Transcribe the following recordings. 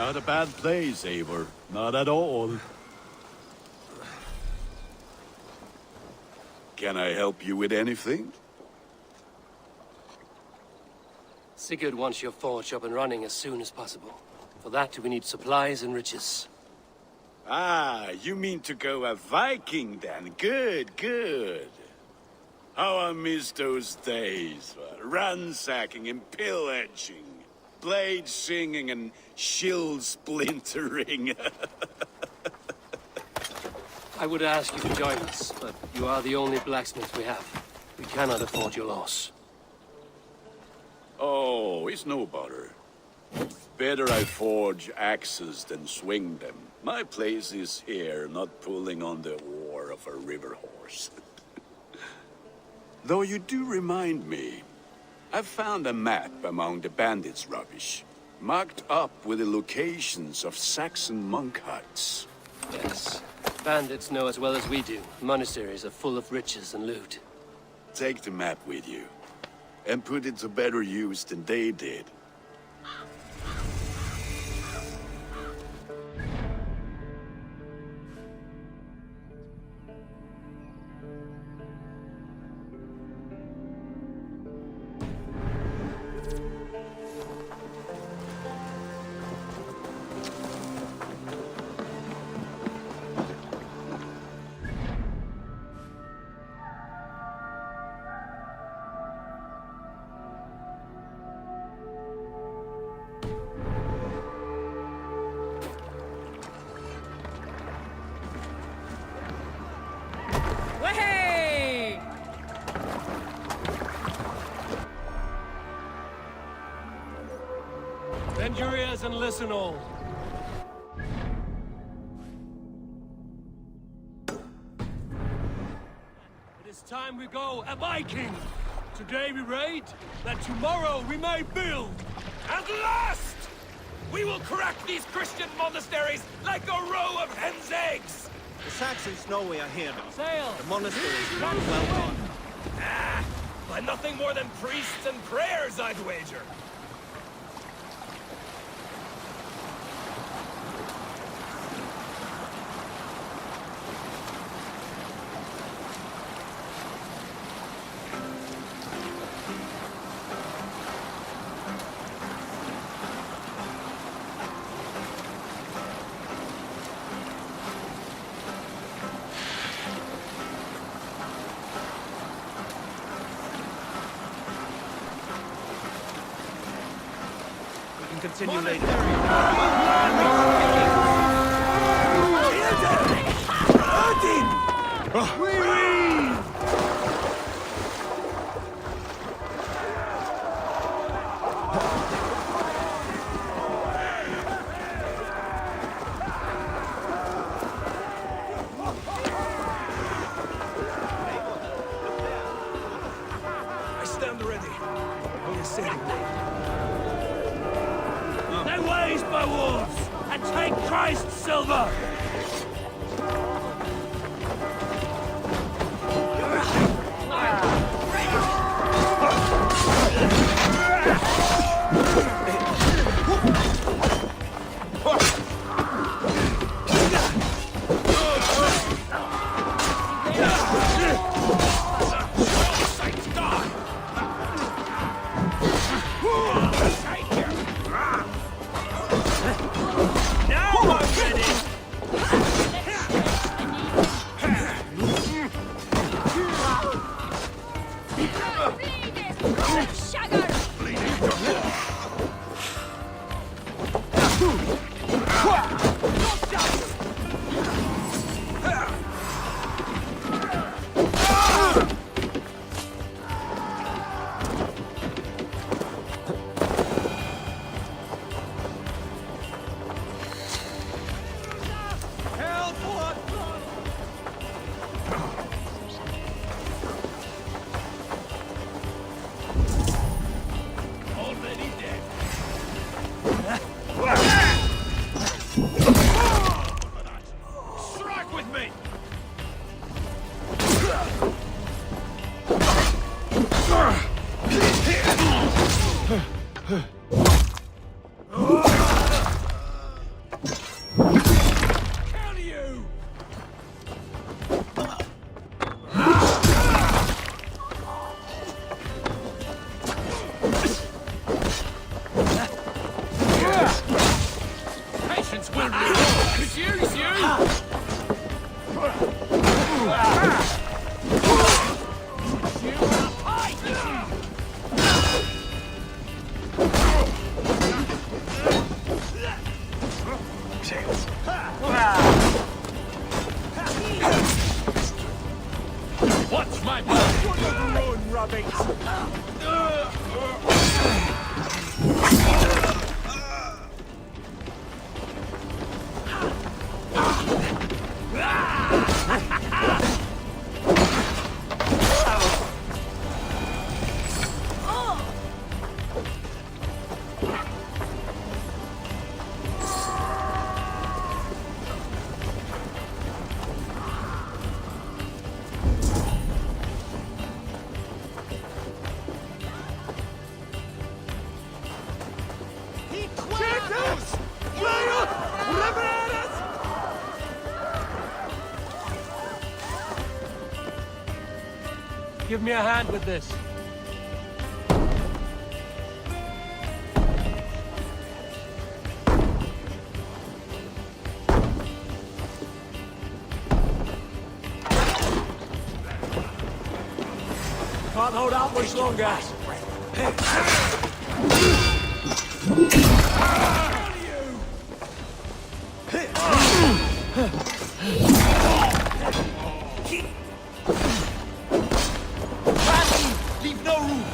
Not a bad place, Eivor. Not at all. Can I help you with anything? Sigurd wants your forge up and running as soon as possible. For that, we need supplies and riches. Ah, you mean to go a Viking then? Good, good. How I miss those days. Ransacking and pillaging. Blade singing and shield splintering. I would ask you to join us, but you are the only blacksmith we have. We cannot afford your loss. Oh, it's no bother. Better I forge axes than swing them. My place is here, not pulling on the oar of a river horse. Though you do remind me, I found a map among the bandits' rubbish, marked up with the locations of Saxon monk huts. Yes. Bandits know as well as we do. Monasteries are full of riches and loot. Take the map with you, and put it to better use than they did. Bend your ears and listen all. It is time we go a Viking. Today we raid, that tomorrow we may build. At last! We will crack these Christian monasteries like a row of hen's eggs! The Saxons know we are here now. Sail! The monasteries run well on. Ah, by nothing more than priests and prayers, I'd wager. Continue later. I stand ready. Only sitting. Ways by wolves, and take Christ's silver! Watch my back! Run, rabbit! Give me a hand with this. Can't hold out much longer. Leave no room!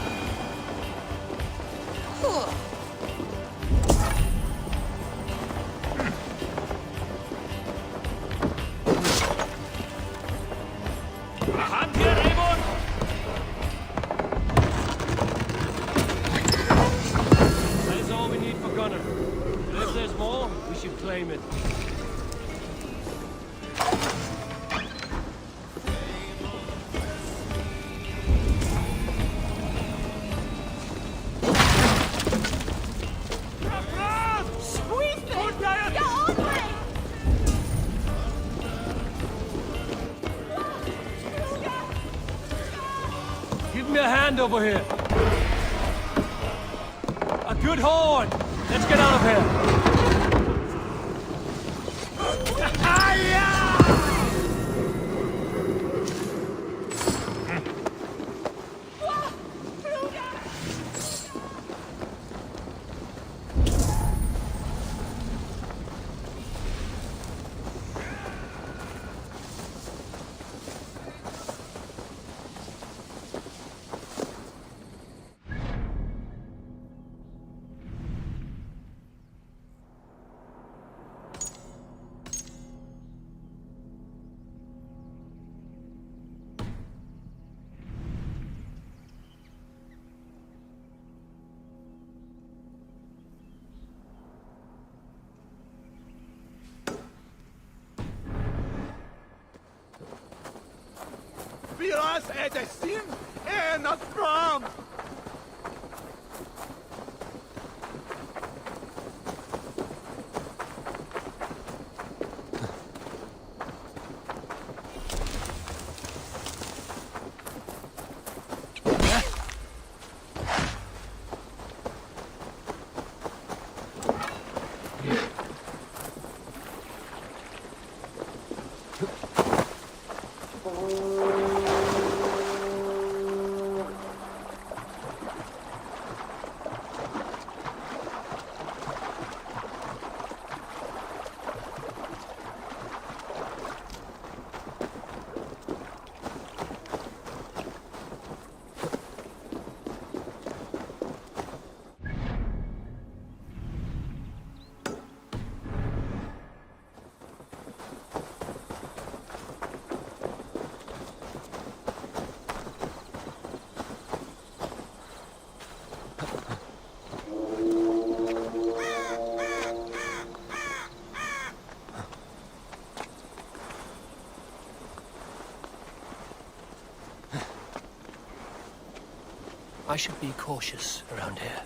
Hand here, Raymond! That is all we need for Gunner. But if there's more, we should claim it. Give me a hand over here. A good horn. Let's get out of here. Wir als Edessin and not from. I should be cautious around here.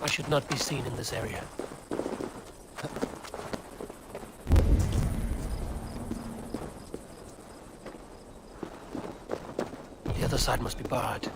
I should not be seen in this area. The other side must be barred.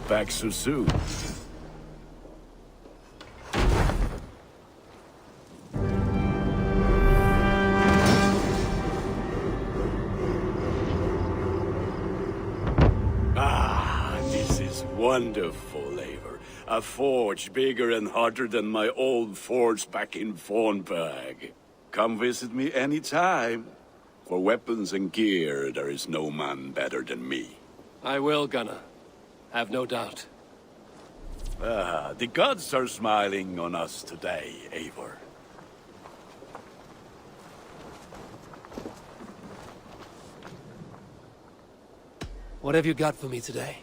Back so soon. Ah, this is wonderful, Eivor. A forge bigger and hotter than my old forge back in Fornburg. Come visit me anytime. For weapons and gear, there is no man better than me. I will, Gunner. Have no doubt. The gods are smiling on us today, Eivor. What have you got for me today?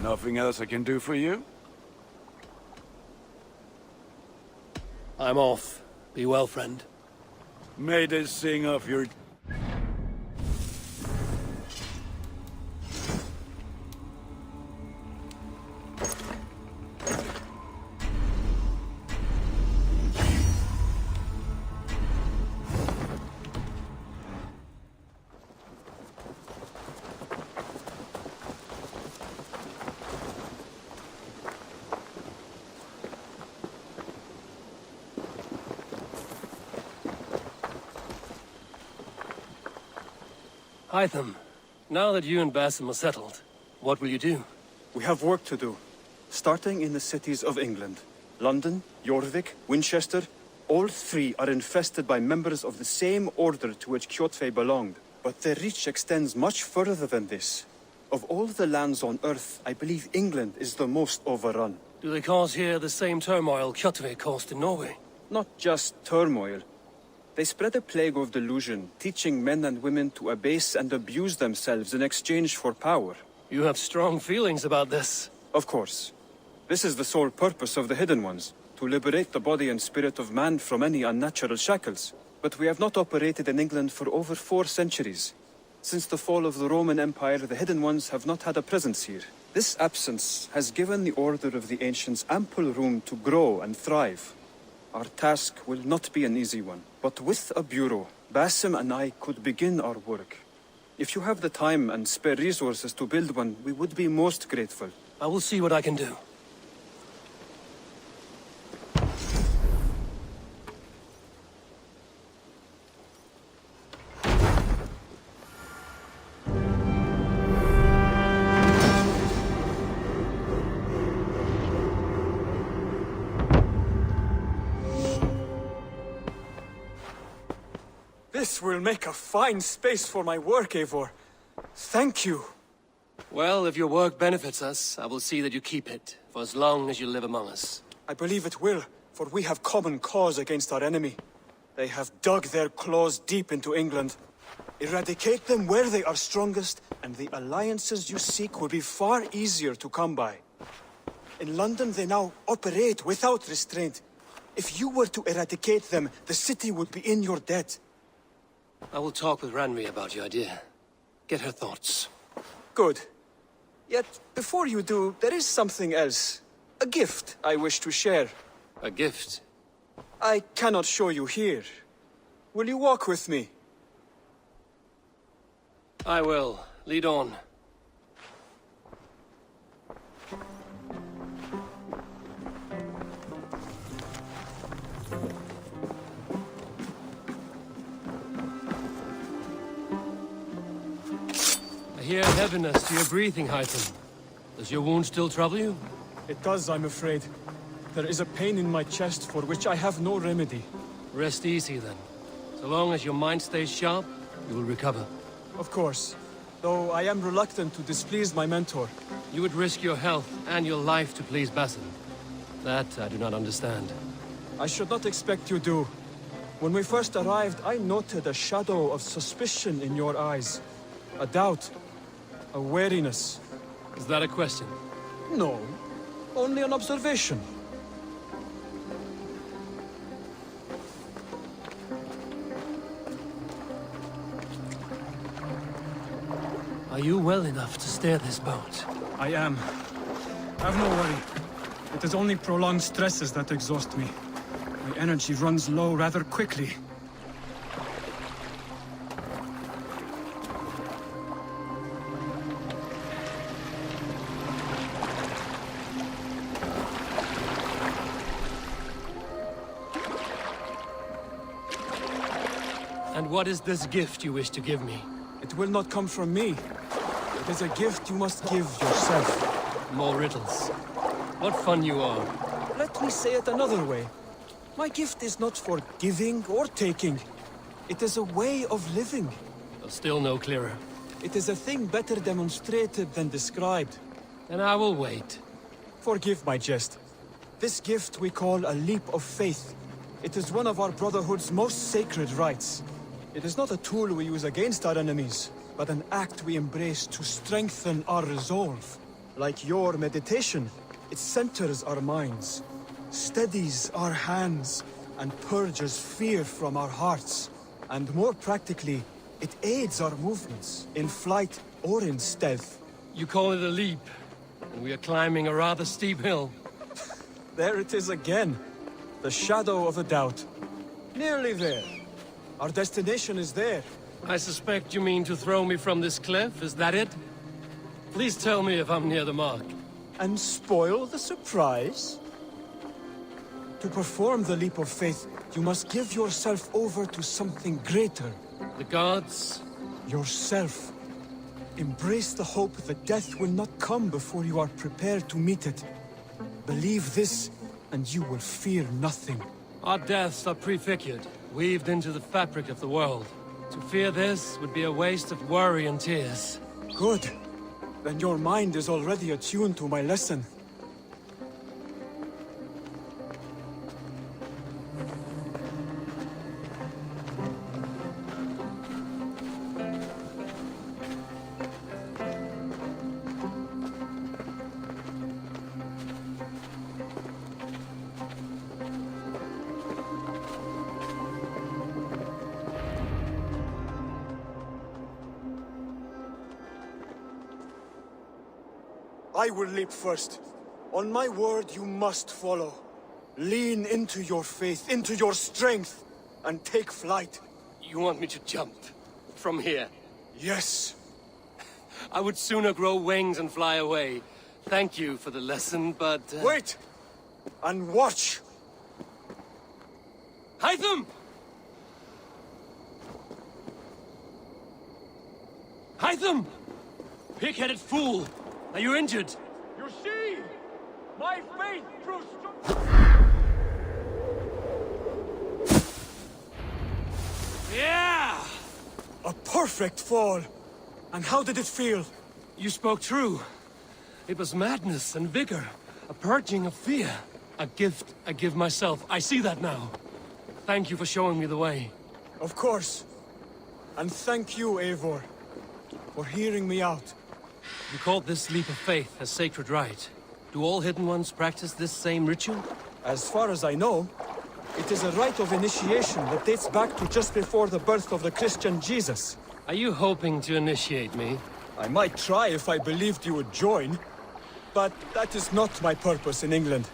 Nothing else I can do for you? I'm off. Be well, friend. May they sing of your... Hytham, now that you and Basim are settled, what will you do? We have work to do, starting in the cities of England. London, Jorvik, Winchester, all three are infested by members of the same order to which Kjotve belonged. But their reach extends much further than this. Of all the lands on Earth, I believe England is the most overrun. Do they cause here the same turmoil Kjotve caused in Norway? Not just turmoil. They spread a plague of delusion, teaching men and women to abase and abuse themselves in exchange for power. You have strong feelings about this. Of course. This is the sole purpose of the Hidden Ones, to liberate the body and spirit of man from any unnatural shackles. But we have not operated in England for over 4 centuries. Since the fall of the Roman Empire, the Hidden Ones have not had a presence here. This absence has given the Order of the Ancients ample room to grow and thrive. Our task will not be an easy one, but with a bureau, Basim and I could begin our work. If you have the time and spare resources to build one, we would be most grateful. I will see what I can do. This will make a fine space for my work, Eivor. Thank you. Well, if your work benefits us, I will see that you keep it, for as long as you live among us. I believe it will, for we have common cause against our enemy. They have dug their claws deep into England. Eradicate them where they are strongest, and the alliances you seek will be far easier to come by. In London, they now operate without restraint. If you were to eradicate them, the city would be in your debt. I will talk with Ranri about your idea. Get her thoughts. Good. Yet, before you do, there is something else. A gift I wish to share. A gift? I cannot show you here. Will you walk with me? I will. Lead on. I hear heaviness to your breathing, Hytham. Does your wound still trouble you? It does, I'm afraid. There is a pain in my chest for which I have no remedy. Rest easy, then. So long as your mind stays sharp, you will recover. Of course. though I am reluctant to displease my mentor. You would risk your health and your life to please Basin. That I do not understand. I should not expect you do. When we first arrived, I noted a shadow of suspicion in your eyes. A doubt. A wariness. Is that a question? No. Only an observation. Are you well enough to steer this boat? I am. Have no worry. It is only prolonged stresses that exhaust me. My energy runs low rather quickly. And what is this gift you wish to give me? It will not come from me. It is a gift you must give yourself. More riddles. What fun you are. Let me say it another way. My gift is not for giving or taking. It is a way of living. Still no clearer. It is a thing better demonstrated than described. Then I will wait. Forgive my jest. This gift we call a leap of faith. It is one of our Brotherhood's most sacred rites. It is not a tool we use against our enemies, but an act we embrace to strengthen our resolve. Like your meditation, it centers our minds, steadies our hands, and purges fear from our hearts. And more practically, it aids our movements, in flight or in stealth. You call it a leap, and we are climbing a rather steep hill. There it is again. The shadow of a doubt. Nearly there. Our destination is there. I suspect you mean to throw me from this cliff, is that it? Please tell me if I'm near the mark. And spoil the surprise? To perform the leap of faith, you must give yourself over to something greater. The gods? Yourself. Embrace the hope that death will not come before you are prepared to meet it. Believe this, and you will fear nothing. Our deaths are prefigured, weaved into the fabric of the world. To fear this would be a waste of worry and tears. Good. Then your mind is already attuned to my lesson. I will leap first. On my word, you must follow. Lean into your faith, into your strength, and take flight. You want me to jump? From here? Yes. I would sooner grow wings and fly away. Thank you for the lesson, but... Wait! And watch! Hytham! Hytham! Pig-headed fool! Are you injured? You see? My faith proves strong. Yeah! A perfect fall! And how did it feel? You spoke true. It was madness and vigor. A purging of fear. A gift I give myself. I see that now. Thank you for showing me the way. Of course. And thank you, Eivor, for hearing me out. You called this leap of faith a sacred rite. Do all Hidden Ones practice this same ritual? As far as I know, it is a rite of initiation that dates back to just before the birth of the Christian Jesus. Are you hoping to initiate me? I might try if I believed you would join. But that is not my purpose in England.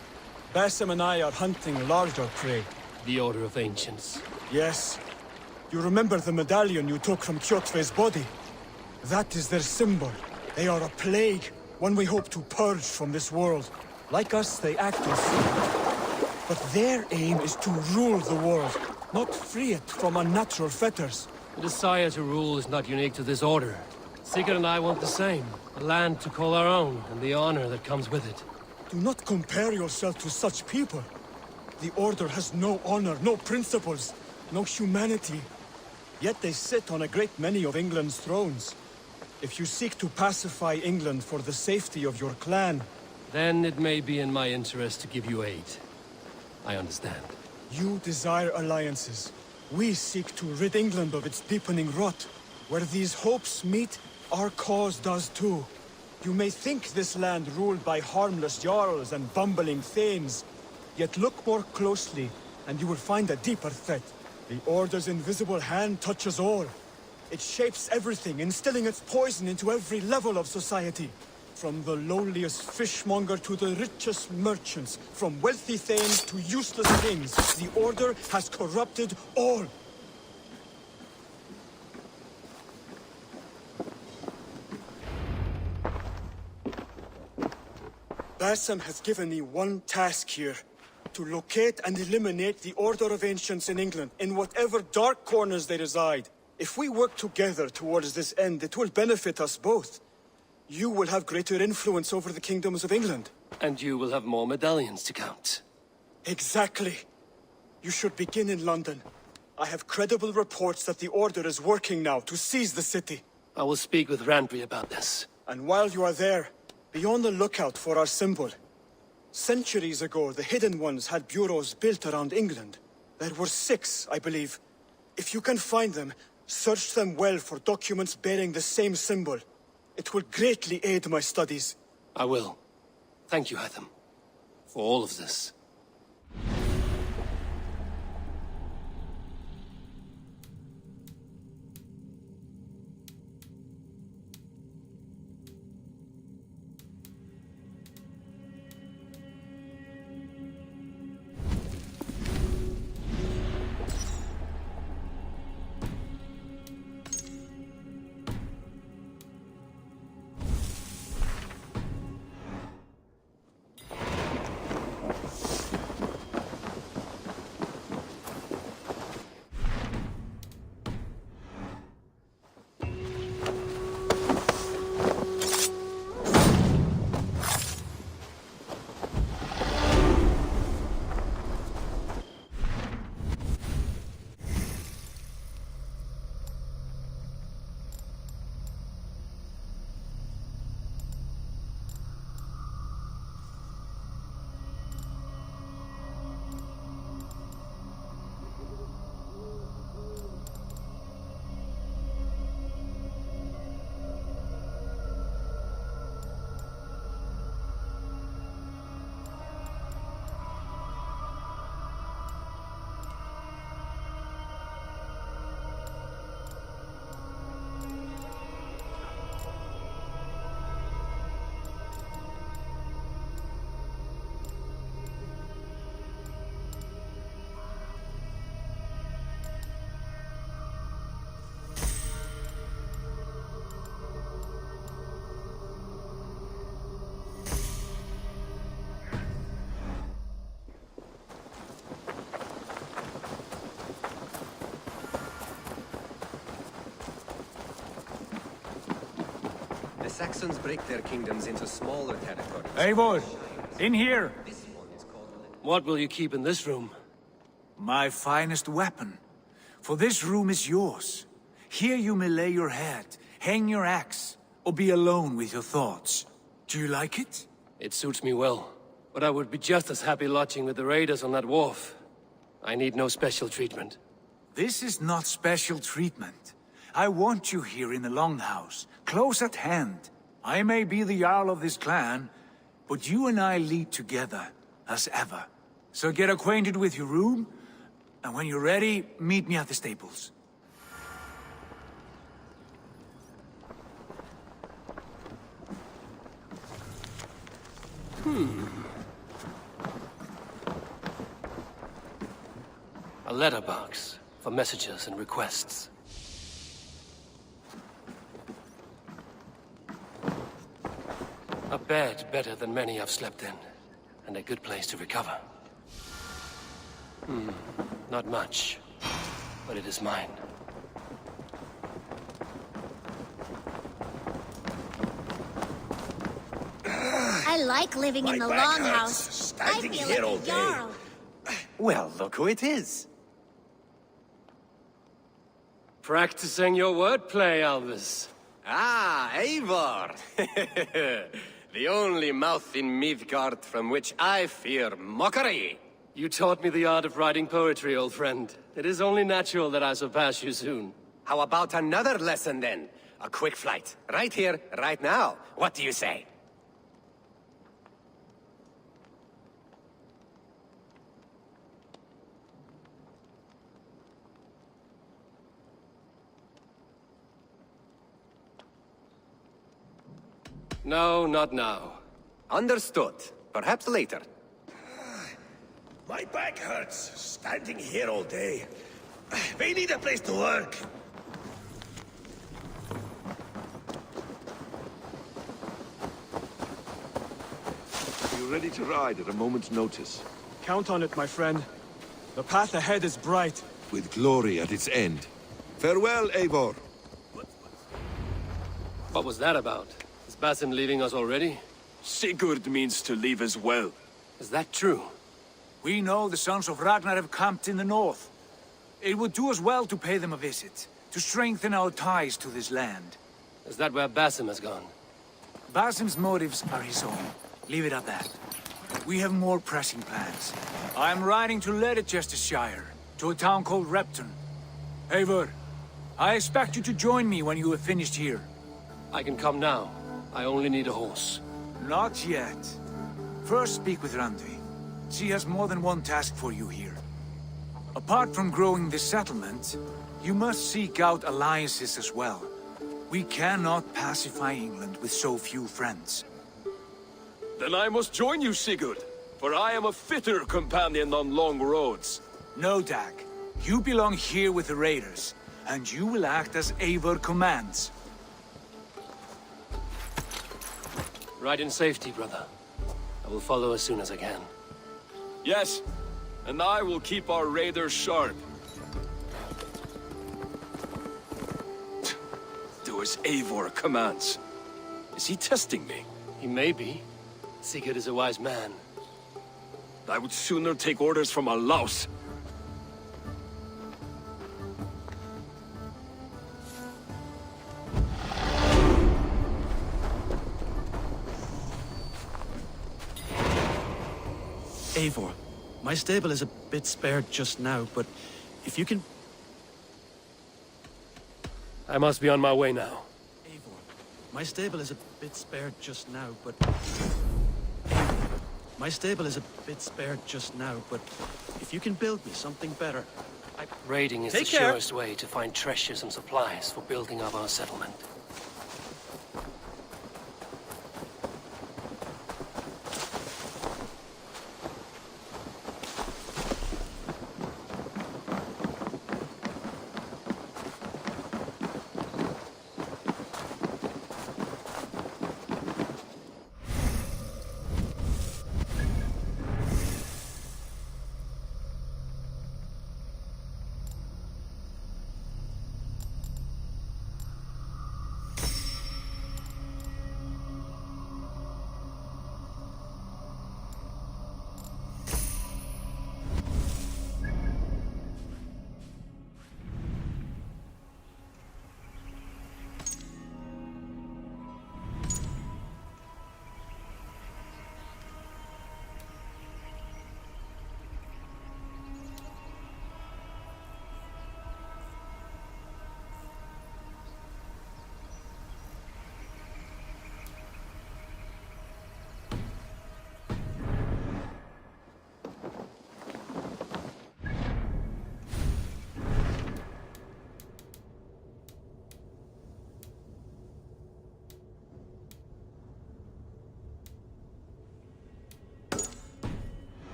Basim and I are hunting larger prey. The Order of Ancients. Yes. You remember the medallion you took from Kjotve's body? That is their symbol. They are a plague, one we hope to purge from this world. Like us, they act in fear. But their aim is to rule the world, not free it from unnatural fetters. The desire to rule is not unique to this order. Sigurd and I want the same. A land to call our own, and the honor that comes with it. Do not compare yourself to such people. The Order has no honor, no principles, no humanity. Yet they sit on a great many of England's thrones. If you seek to pacify England for the safety of your clan, Then it may be in my interest to give you aid. I understand. you desire alliances. We seek to rid England of its deepening rot. Where these hopes meet, our cause does too. You may think this land ruled by harmless jarls and bumbling thanes. Yet look more closely, and you will find a deeper threat. The Order's invisible hand touches all. It shapes everything, instilling its poison into every level of society. From the lowliest fishmonger to the richest merchants, from wealthy thanes to useless kings, the Order has corrupted all. Bassam has given me one task here. To locate and eliminate the Order of Ancients in England, in whatever dark corners they reside. If we work together towards this end, it will benefit us both. You will have greater influence over the kingdoms of England. And you will have more medallions to count. Exactly. You should begin in London. I have credible reports that the Order is working now to seize the city. I will speak with Randry about this. And while you are there, be on the lookout for our symbol. Centuries ago, the Hidden Ones had bureaus built around England. There were 6, I believe. If you can find them, search them well for documents bearing the same symbol. It will greatly aid my studies. I will. Thank you, Hatham, for all of this. The Saxons break their kingdoms into smaller territories. Eivor, in here! What will you keep in this room? My finest weapon. For this room is yours. Here you may lay your head, hang your axe, or be alone with your thoughts. Do you like it? It suits me well. But I would be just as happy lodging with the raiders on that wharf. I need no special treatment. This is not special treatment. I want you here in the Longhouse, close at hand. I may be the Jarl of this clan, but you and I lead together, as ever. So get acquainted with your room, and when you're ready, meet me at the stables. A letterbox for messages and requests. A bed better than many I've slept in, and a good place to recover. Not much, but it is mine. I like living in the Longhouse. I feel like a Jarl. Well, look who it is. Practicing your wordplay, Alvis. Ah, Eivor! The only mouth in Midgard from which I fear mockery. You taught me the art of writing poetry, old friend. It is only natural that I surpass you soon. How about another lesson then? A quick flight. Right here, right now. What do you say? No, not now. Understood. Perhaps later. My back hurts, standing here all day. We need a place to work. You're ready to ride at a moment's notice. Count on it, my friend. The path ahead is bright. With glory at its end. Farewell, Eivor. What was that about? Is Basim leaving us already? Sigurd means to leave as well. Is that true? We know the sons of Ragnar have camped in the north. It would do us well to pay them a visit, to strengthen our ties to this land. Is that where Basim has gone? Basim's motives are his own. Leave it at that. We have more pressing plans. I'm riding to Leicestershire, to a town called Repton. Eivor, I expect you to join me when you have finished here. I can come now. I only need a horse. Not yet. First speak with Randvi. She has more than one task for you here. Apart from growing this settlement, you must seek out alliances as well. We cannot pacify England with so few friends. Then I must join you, Sigurd, for I am a fitter companion on long roads. No, Dag. You belong here with the raiders, and you will act as Eivor commands. Ride in safety, brother. I will follow as soon as I can. Yes, and I will keep our raiders sharp. Do as Eivor commands. Is he testing me? He may be. Sigurd is a wise man. I would sooner take orders from a louse. Eivor, my stable is a bit spared just now, but if you can... I must be on my way now. Eivor, my stable is a bit spared just now, but... My stable is a bit spared just now, but if you can build me something better, Raiding is Take the care. surest way to find treasures and supplies for building up our settlement.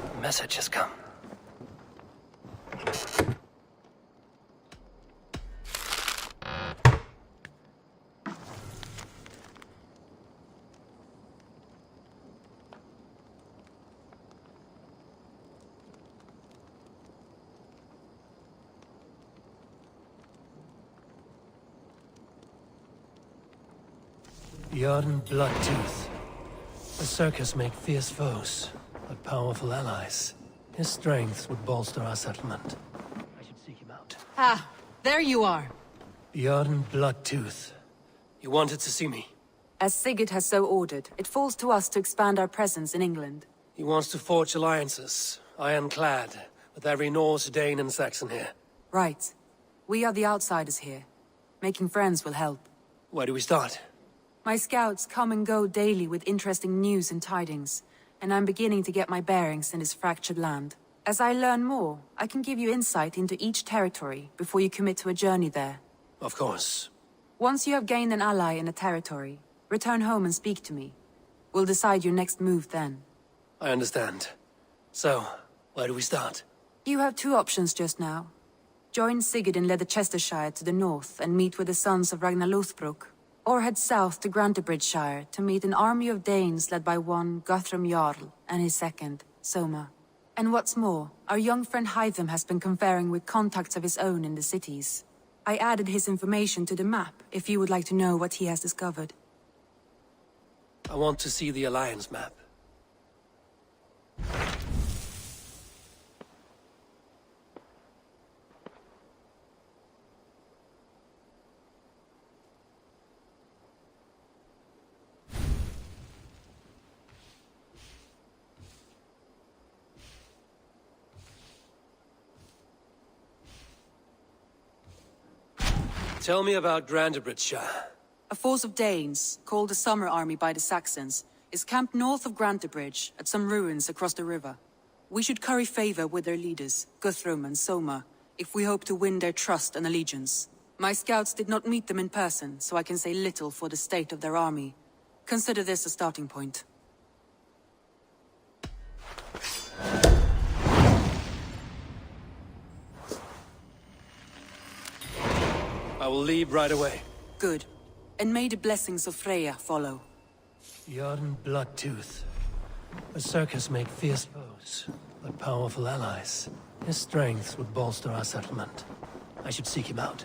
A message has come. Bjorn Bloodtooth. The circus make fierce foes, but powerful allies. His strength would bolster our settlement. I should seek him out. Ah, there you are. Bjorn Bloodtooth. You wanted to see me? As Sigurd has so ordered, it falls to us to expand our presence in England. He wants to forge alliances, ironclad, with every Norse, Dane and Saxon here. Right. We are the outsiders here. Making friends will help. Where do we start? My scouts come and go daily with interesting news and tidings, and I'm beginning to get my bearings in this fractured land. As I learn more, I can give you insight into each territory before you commit to a journey there. Of course. Once you have gained an ally in a territory, return home and speak to me. We'll decide your next move then. I understand. So, where do we start? You have two options just now. Join Sigurd in Leicestershire to the north and meet with the sons of Ragnar Lothbrok, or head south to Grantebridgeshire to meet an army of Danes led by one Guthrum Jarl and his second, Soma. And what's more, our young friend Hytham has been conferring with contacts of his own in the cities. I added his information to the map if you would like to know what he has discovered. I want to see the Alliance map. Tell me about Grantebridgeshire. A force of Danes, called the Summer Army by the Saxons, is camped north of Grantebridge at some ruins across the river. We should curry favor with their leaders, Guthrum and Soma, if we hope to win their trust and allegiance. My scouts did not meet them in person, so I can say little for the state of their army. Consider this a starting point. I will leave right away. Good. And may the blessings of Freya follow. Bjorn Bloodtooth. Berserkers make fierce foes, but powerful allies. His strength would bolster our settlement. I should seek him out.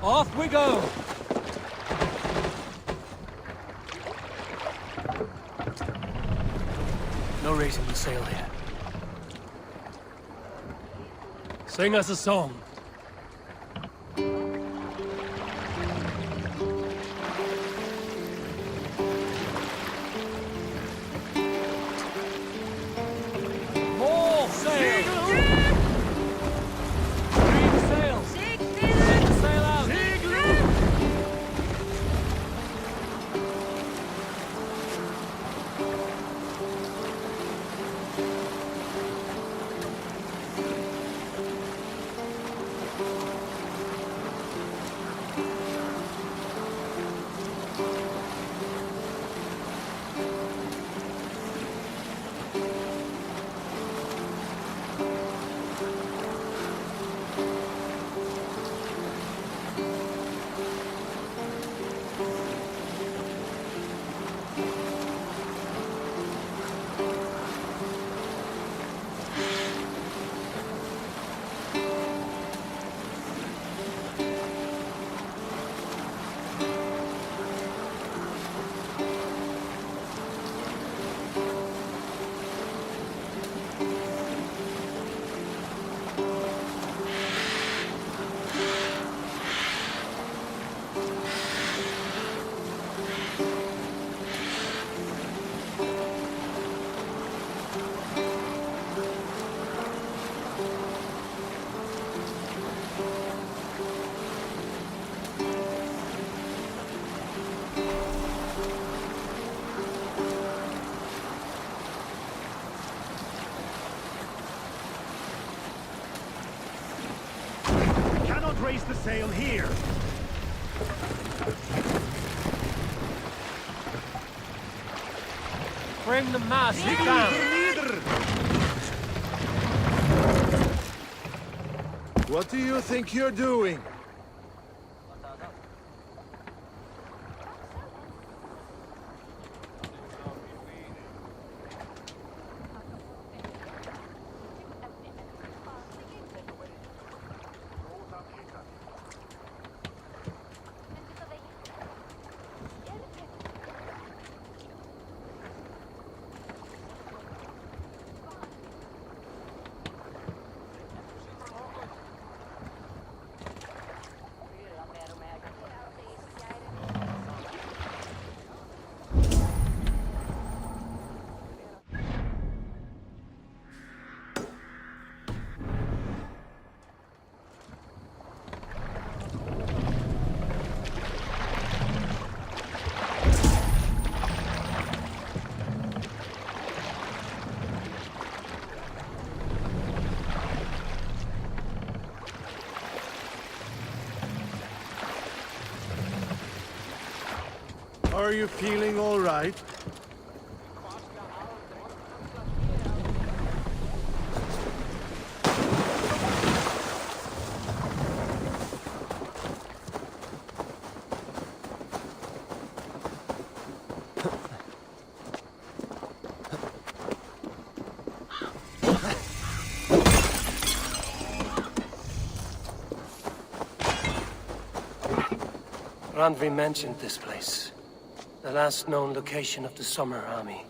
Off we go! No raising the sail here. Sing us a song. More sail! Reef sail! Set the sail out! Raise the sail here. Bring the mast down! What do you think you're doing? Are you feeling all right? Randvi mentioned this place. The last known location of the Summer Army.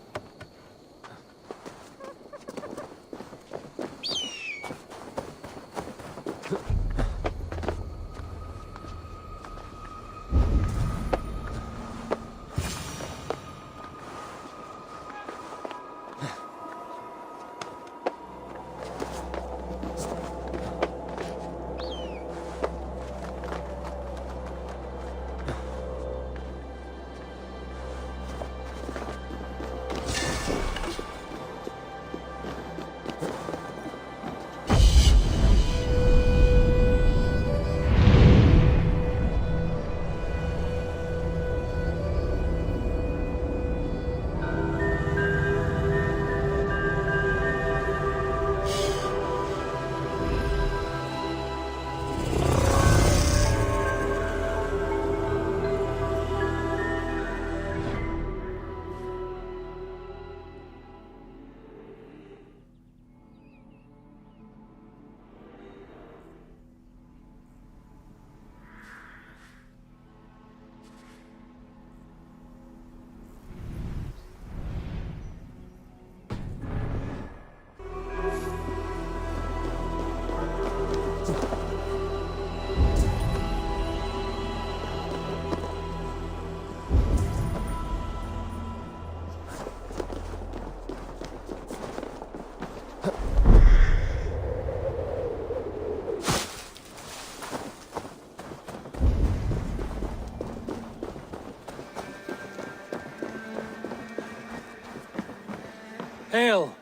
Hail!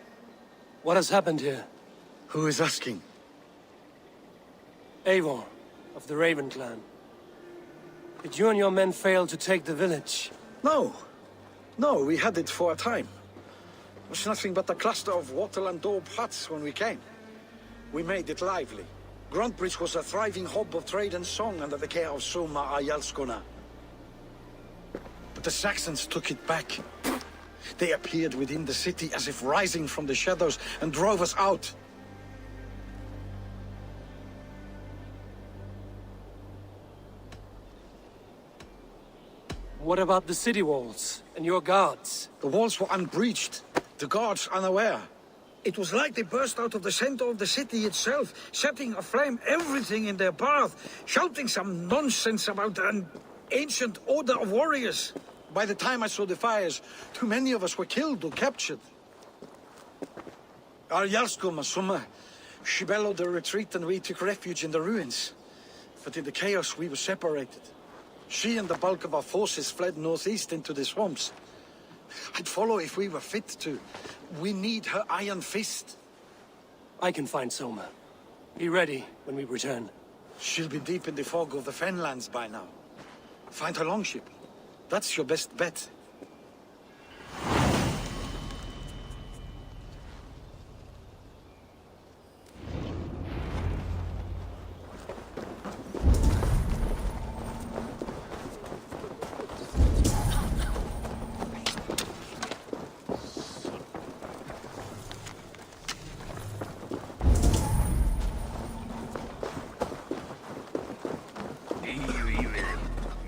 What has happened here? Who is asking? Eivor, of the Raven clan. Did you and your men fail to take the village? No. No, we had it for a time. It was nothing but a cluster of wattle and daub huts when we came. We made it lively. Grantebridge was a thriving hub of trade and song under the care of Soma Ayalskona. But the Saxons took it back. They appeared within the city as if rising from the shadows and drove us out. What about the city walls and your guards? The walls were unbreached, the guards unaware. It was like they burst out of the center of the city itself, setting aflame everything in their path, shouting some nonsense about an ancient order of warriors. By the time I saw the fires, too many of us were killed or captured. Arjalsko Masuma, she bellowed a retreat and we took refuge in the ruins. But in the chaos we were separated. She and the bulk of our forces fled northeast into the swamps. I'd follow if we were fit to. We need her iron fist. I can find Soma. Be ready when we return. She'll be deep in the fog of the Fenlands by now. Find her longship. That's your best bet.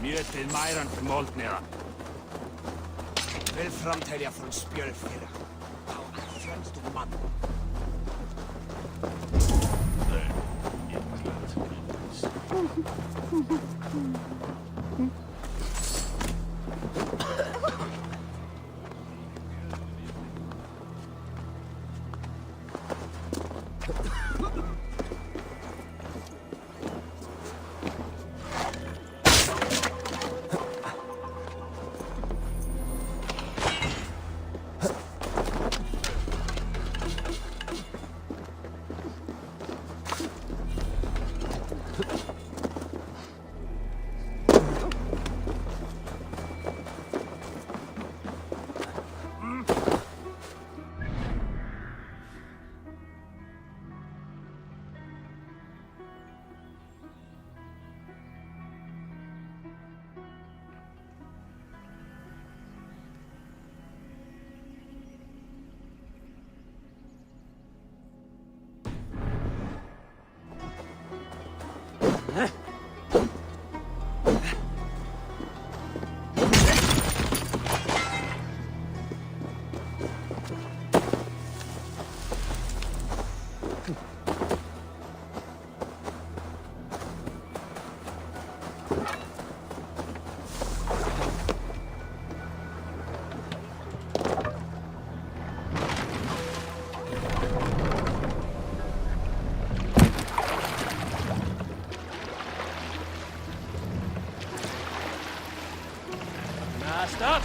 Mjötið mæran til moldnera. Vil framtelja från spjölfyra. Á fjölst og mann. Stop!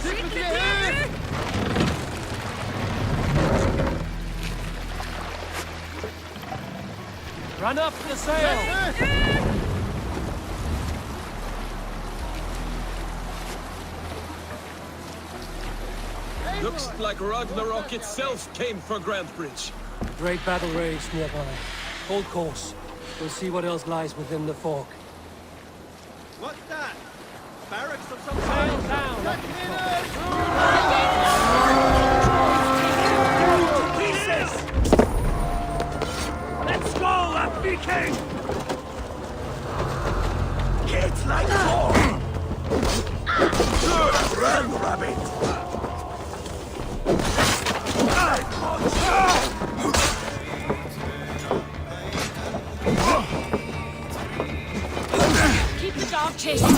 Run up the sail! Looks like Ragnarok itself came for Grantebridge. A great battle raged nearby. Hold course. We'll see what else lies within the fog. What's that? Barracks of some Sail kind? down! Let's go, Viking! Get like more! Run, rabbit! Keep the dog chasing.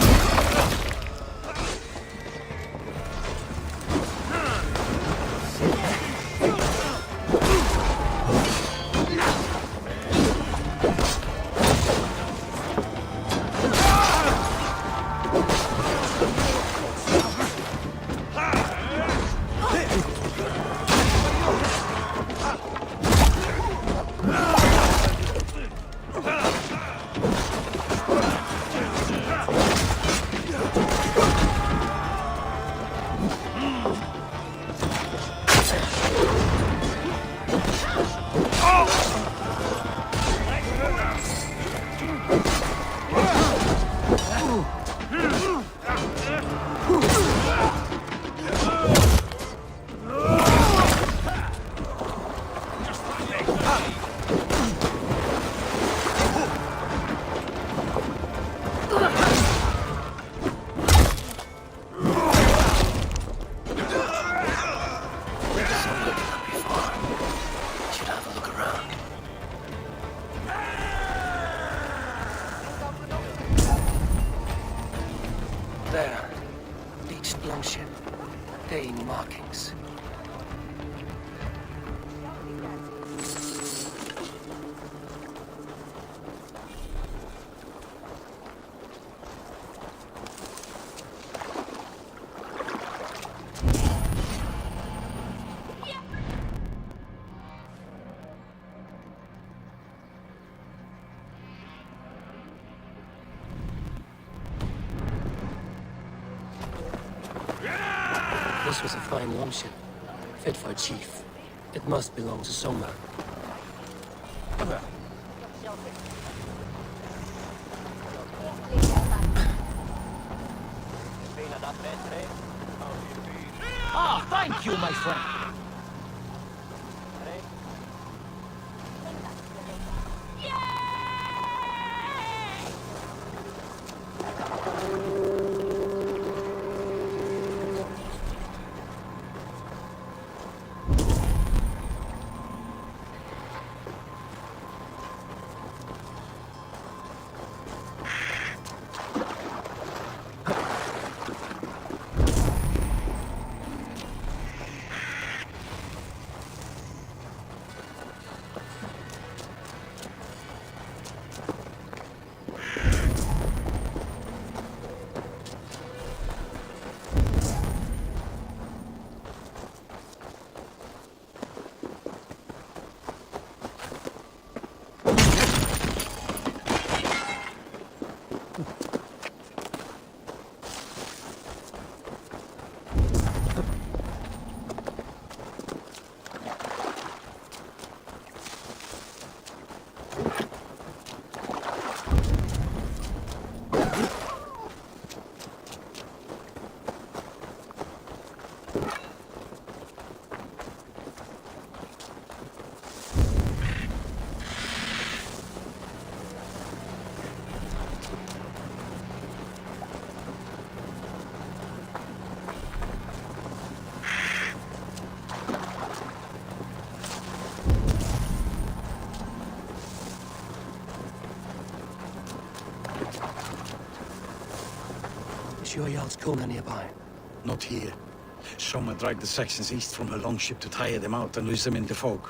This was a fine longship, fit for a chief. It must belong to Soma. Ah, thank you, my friend. Is your Jarl's Kuna nearby? Not here. Soma dragged the Saxons east from her longship to tire them out and lose them in the fog.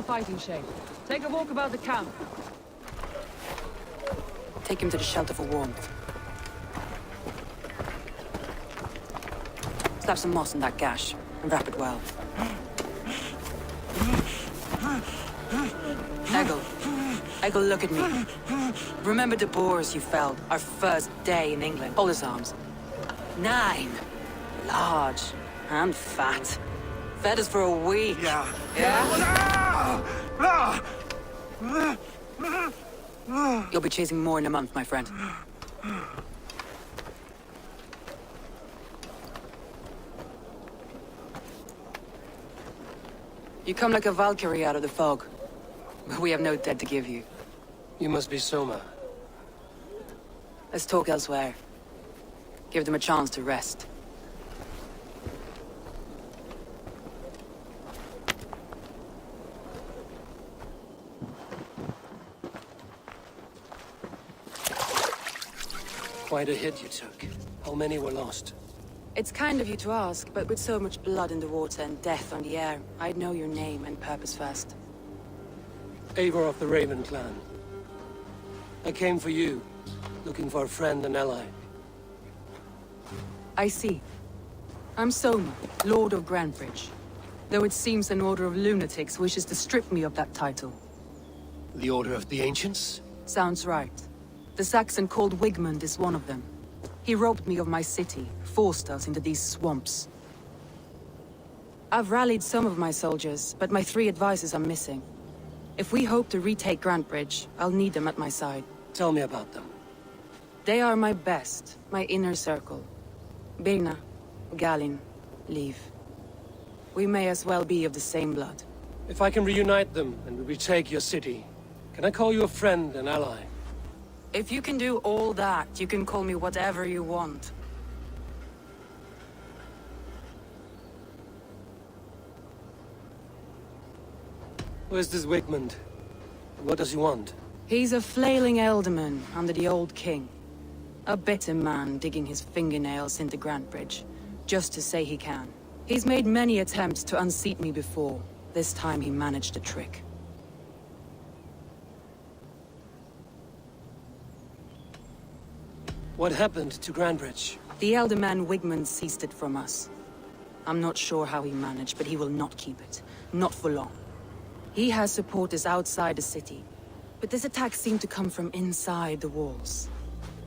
fighting shape. Take a walk about the camp. Take him to the shelter for warmth. Slap some moss in that gash, and wrap it well. Eggle, look at me. Remember the boars you felled, our first day in England? Hold his arms. 9. Large and fat. Fed us for a week. Yeah? You'll be chasing more in a month, my friend. You come like a Valkyrie out of the fog. But we have no dead to give you. You must be Soma. Let's talk elsewhere. Give them a chance to rest. Quite a hit you took. How many were lost? It's kind of you to ask, but with so much blood in the water and death on the air, I'd know your name and purpose first. Eivor of the Raven clan. I came for you, looking for a friend and ally. I see. I'm Soma, Lord of Grantebridge. Though it seems an order of lunatics wishes to strip me of that title. The Order of the Ancients? Sounds right. The Saxon called Wigmund is one of them. He robbed me of my city, forced us into these swamps. I've rallied some of my soldiers, but my 3 advisors are missing. If we hope to retake Grantebridge, I'll need them at my side. Tell me about them. They are my best, my inner circle. Birna, Galin, Leave. We may as well be of the same blood. If I can reunite them and we retake your city, can I call you a friend and ally? If you can do all that, you can call me whatever you want. Where's this Wigmund? What does he want? He's a flailing elderman under the old king. A bitter man digging his fingernails into Grantebridge, just to say he can. He's made many attempts to unseat me before. This time he managed the trick. What happened to Grantebridge? The elderman Wigmund seized it from us. I'm not sure how he managed, but he will not keep it. Not for long. He has supporters outside the city, but this attack seemed to come from inside the walls.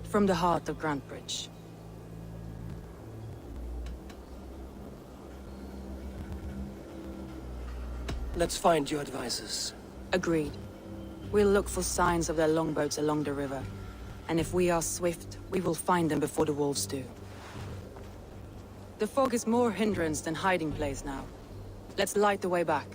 From the heart of Grantebridge. Let's find your advisors. Agreed. We'll look for signs of their longboats along the river. And if we are swift, we will find them before the wolves do. The fog is more hindrance than hiding place now. Let's light the way back.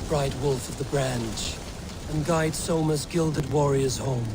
bright wolf of the branch, and guide Soma's gilded warriors home.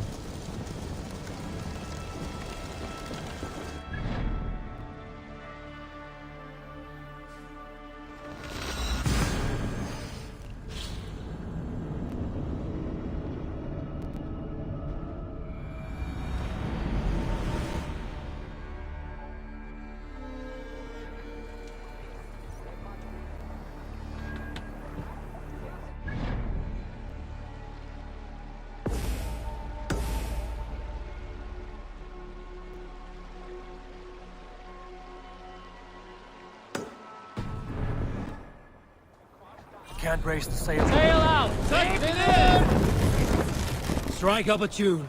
Can't raise the sail. Sail out! Take it in! Strike up a tune.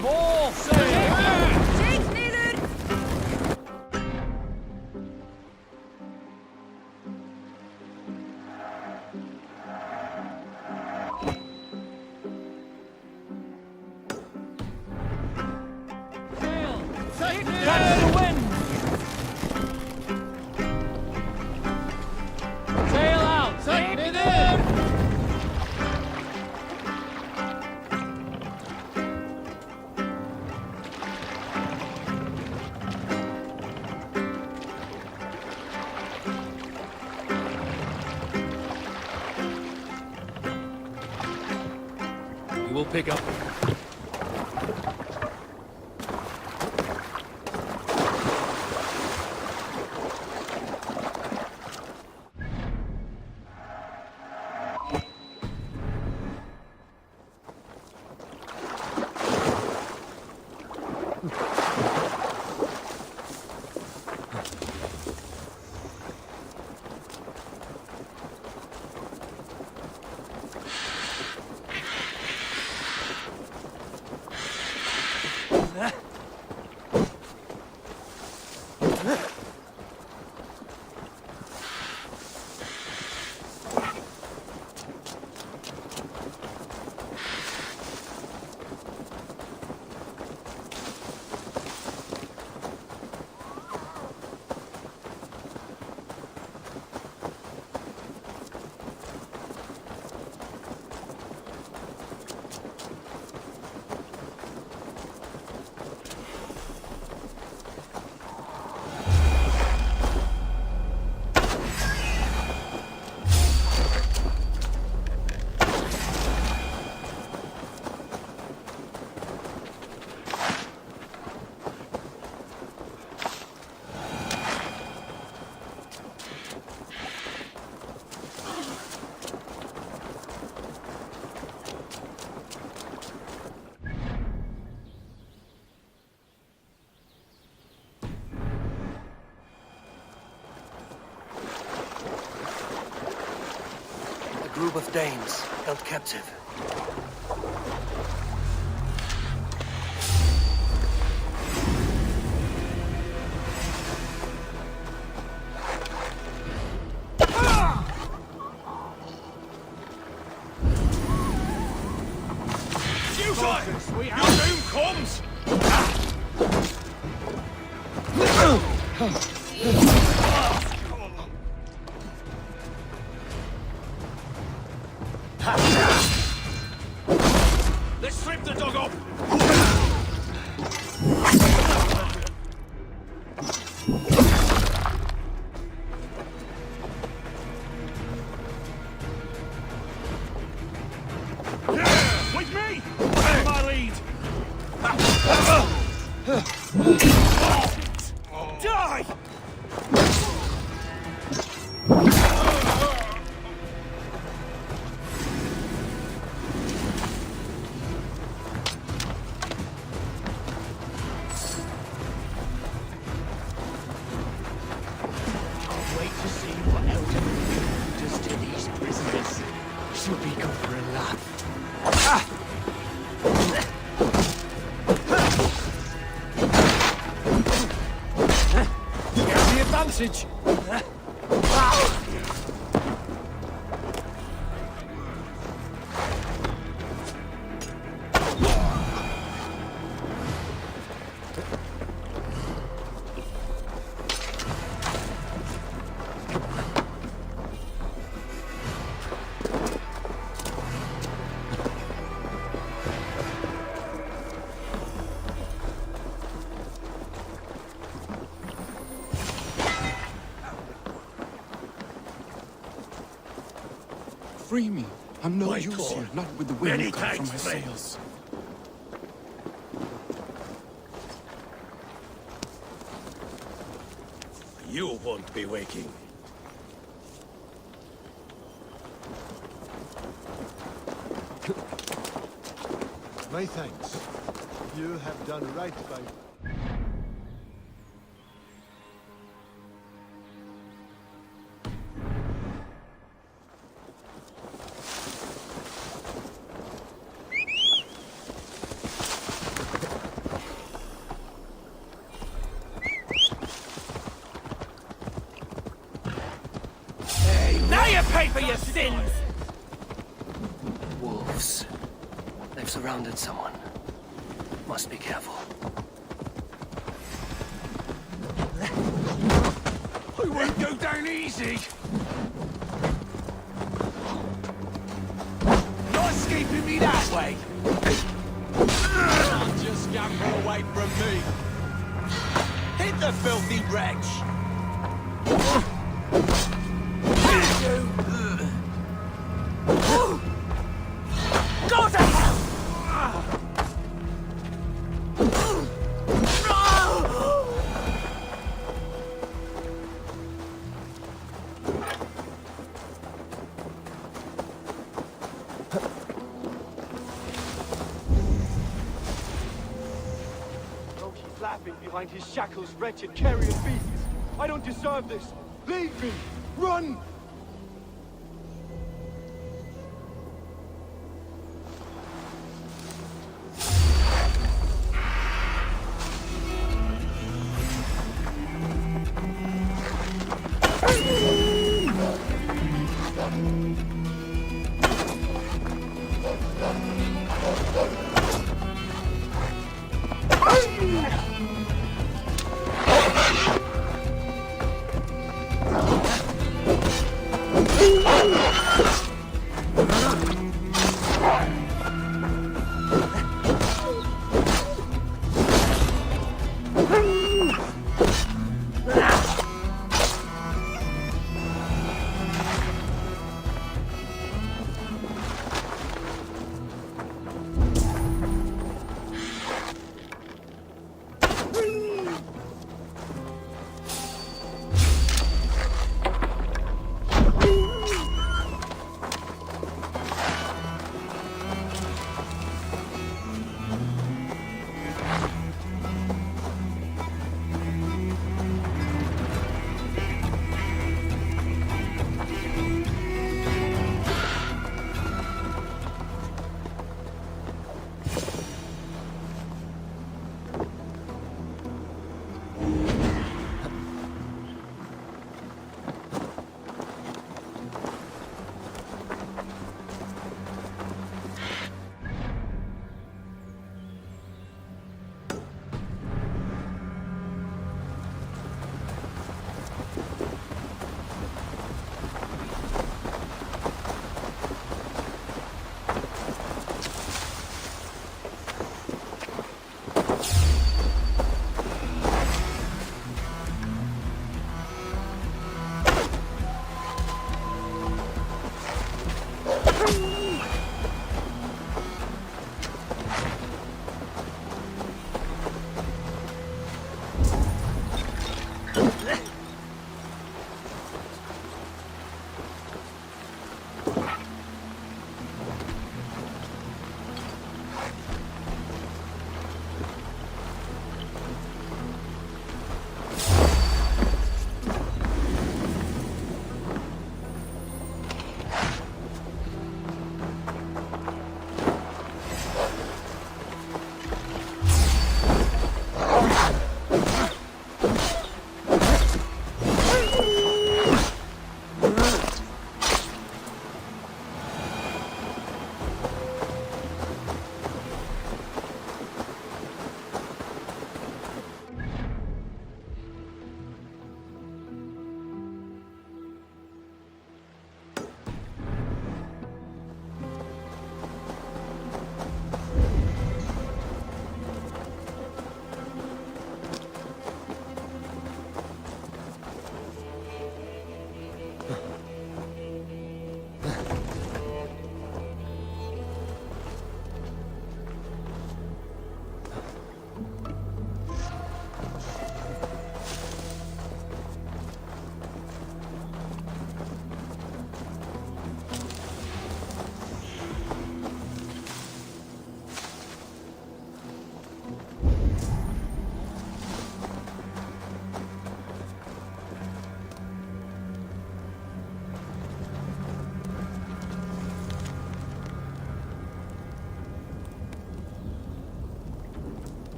More sail! Take needed! Catch the wind! Sail out! Take it in! We will pick up. A group of Danes held captive. Your doom comes! Let's strip the dog up! With me! Follow my lead! Die! Wait to see what Elder does to these prisoners. She'll be good for a laugh. Get the advantage! free me. I'm no My use Thor. here, not with the wind Many cut from thanks, my friend. sails. You won't be waking. My thanks. You have done right by... Now you pay for your sins! Wolves. They've surrounded someone. Must be careful. I won't go down easy. Not escaping me that way. Can't just scamper away from me. Hit the filthy wretch. Go to hell! Loki's laughing behind his shackles, wretched carrion beasts. I don't deserve this. Leave me! Run!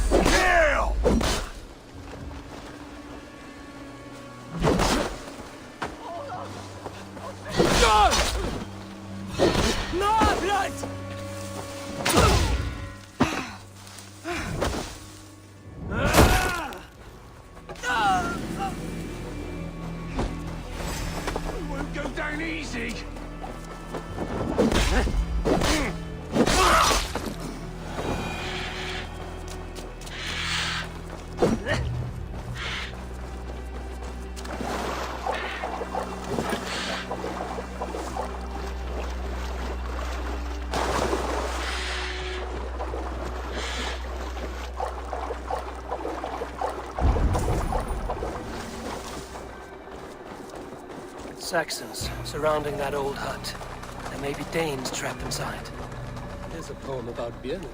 Kill! No, blood! Won't go down easy. Saxons surrounding that old hut. There may be Danes trapped inside. There's a poem about Björn.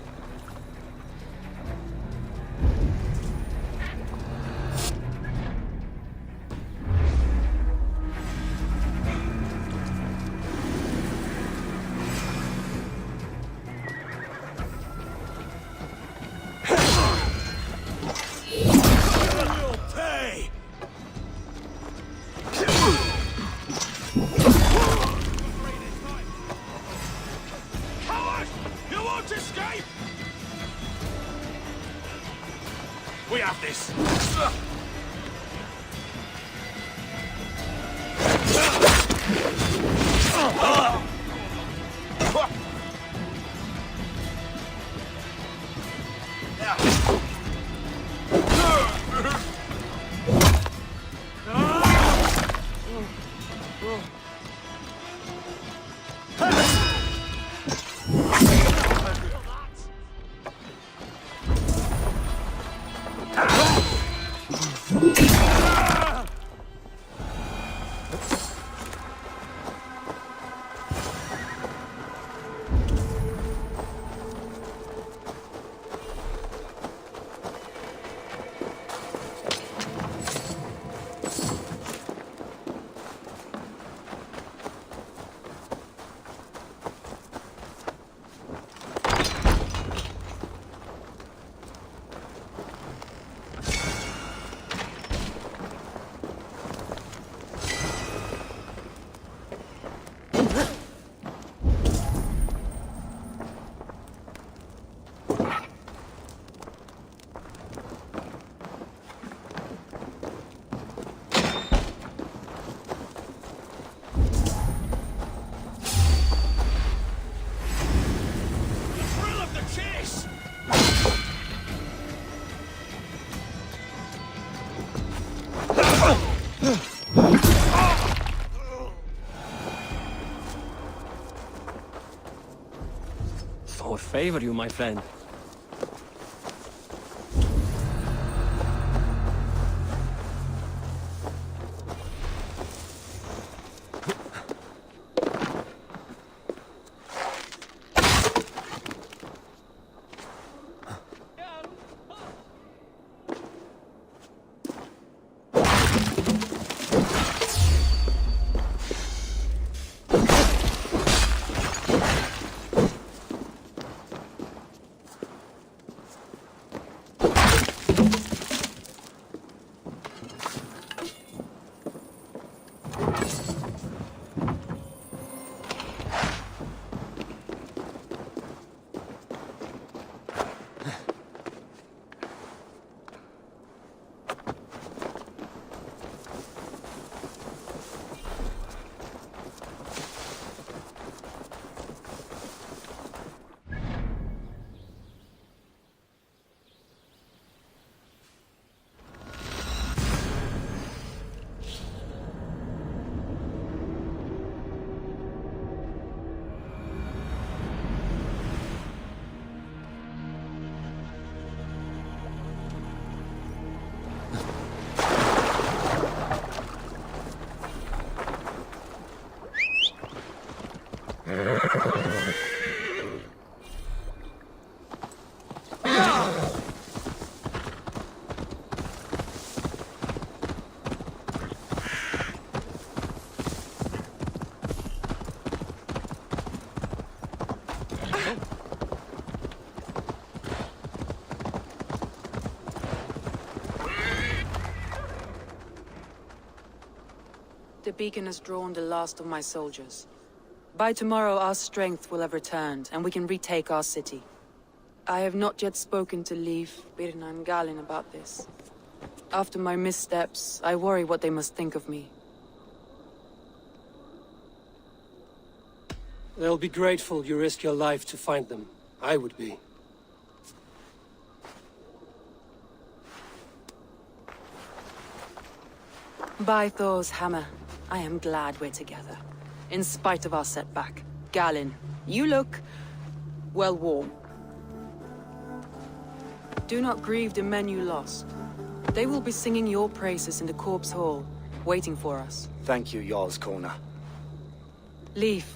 You'll pay! Coward! You won't escape! We have this. Thrill of the chase! For favor you, my friend. The beacon has drawn the last of my soldiers. By tomorrow our strength will have returned, and we can retake our city. I have not yet spoken to Leif, Birna and Galin about this. After my missteps, I worry what they must think of me. They'll be grateful you risk your life to find them. I would be. By Thor's hammer, I am glad we're together. In spite of our setback. Galin, you look... well, warm. Do not grieve the men you lost. They will be singing your praises in the Corpse Hall, waiting for us. Thank you, Jarl's Corner. Leif,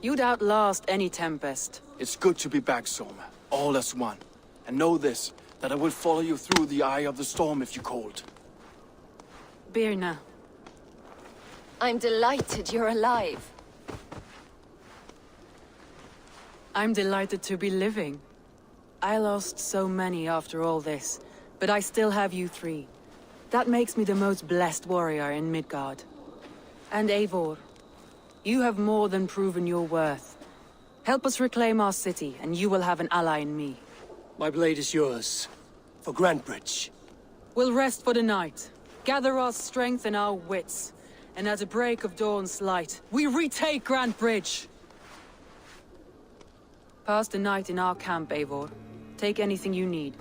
you'd outlast any tempest. It's good to be back, Soma. All as one. And know this, that I will follow you through the eye of the storm if you called. Birna. I'm delighted you're alive. I'm delighted to be living. I lost so many after all this, but I still have you three. That makes me the most blessed warrior in Midgard. And Eivor, you have more than proven your worth. Help us reclaim our city, and you will have an ally in me. My blade is yours. For Grantebridge. We'll rest for the night, gather our strength and our wits, and at the break of dawn's light, we retake Grantebridge! Pass the night in our camp, Eivor. Take anything you need.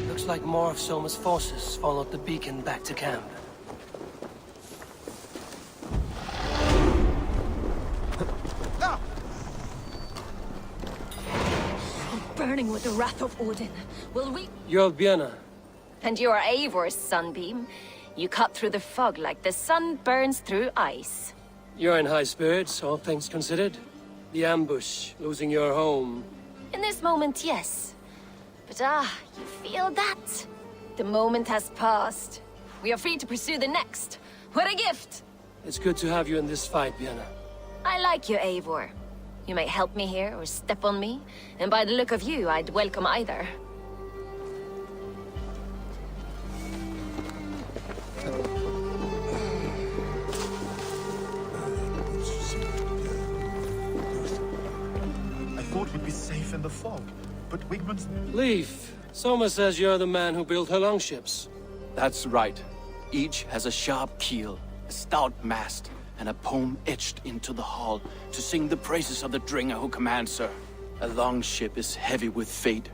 Looks like more of Soma's forces followed the beacon back to camp. Burning with the wrath of Odin. Will we... You're Birna. And you are Eivor's sunbeam. You cut through the fog like the sun burns through ice. You're in high spirits, all things considered. The ambush, losing your home. In this moment, yes. But you feel that? The moment has passed. We are free to pursue the next. What a gift! It's good to have you in this fight, Birna. I like you, Eivor. You may help me here or step on me, and by the look of you, I'd welcome either. I thought we'd be safe in the fog, but Wigmund's... Leif, Soma says you're the man who built her longships. That's right. Each has a sharp keel, a stout mast, and a poem etched into the hull to sing the praises of the Dringer who commands her. A longship is heavy with fate.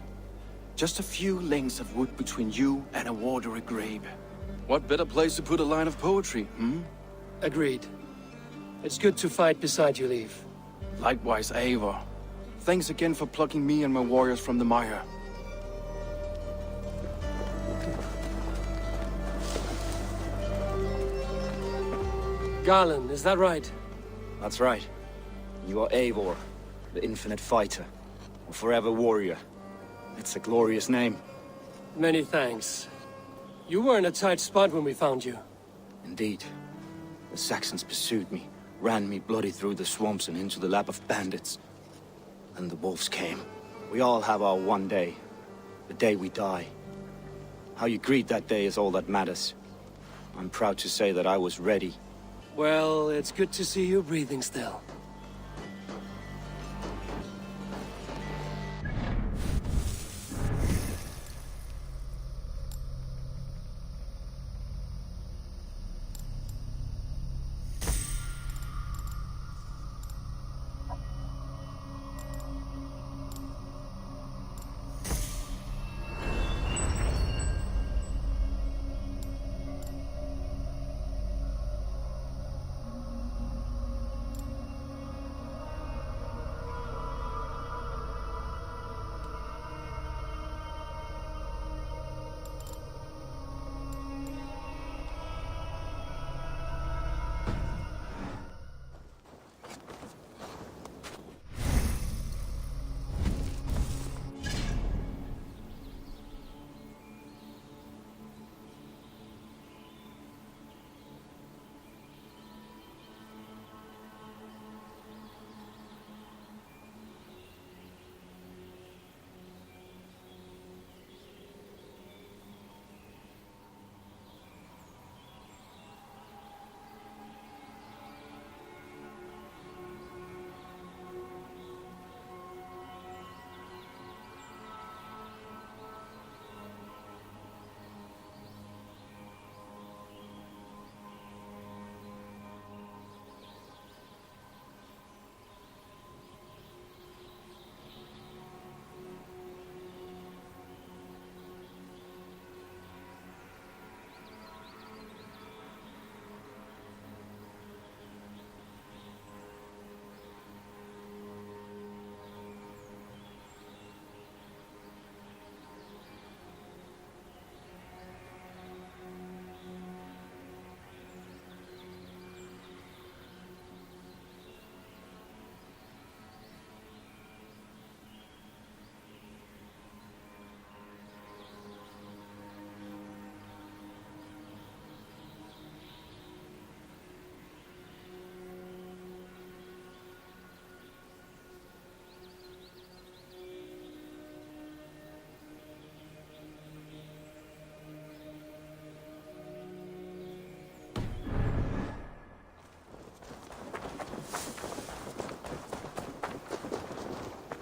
Just a few lengths of wood between you and a watery grave. What better place to put a line of poetry, Agreed. It's good to fight beside you, Leif. Likewise, Eivor. Thanks again for plucking me and my warriors from the mire. Garland, is that right? That's right. You are Eivor, the infinite fighter, a forever warrior. It's a glorious name. Many thanks. You were in a tight spot when we found you. Indeed. The Saxons pursued me, ran me bloody through the swamps and into the lap of bandits. And the wolves came. We all have our one day. The day we die. How you greet that day is all that matters. I'm proud to say that I was ready. Well, it's good to see you breathing still.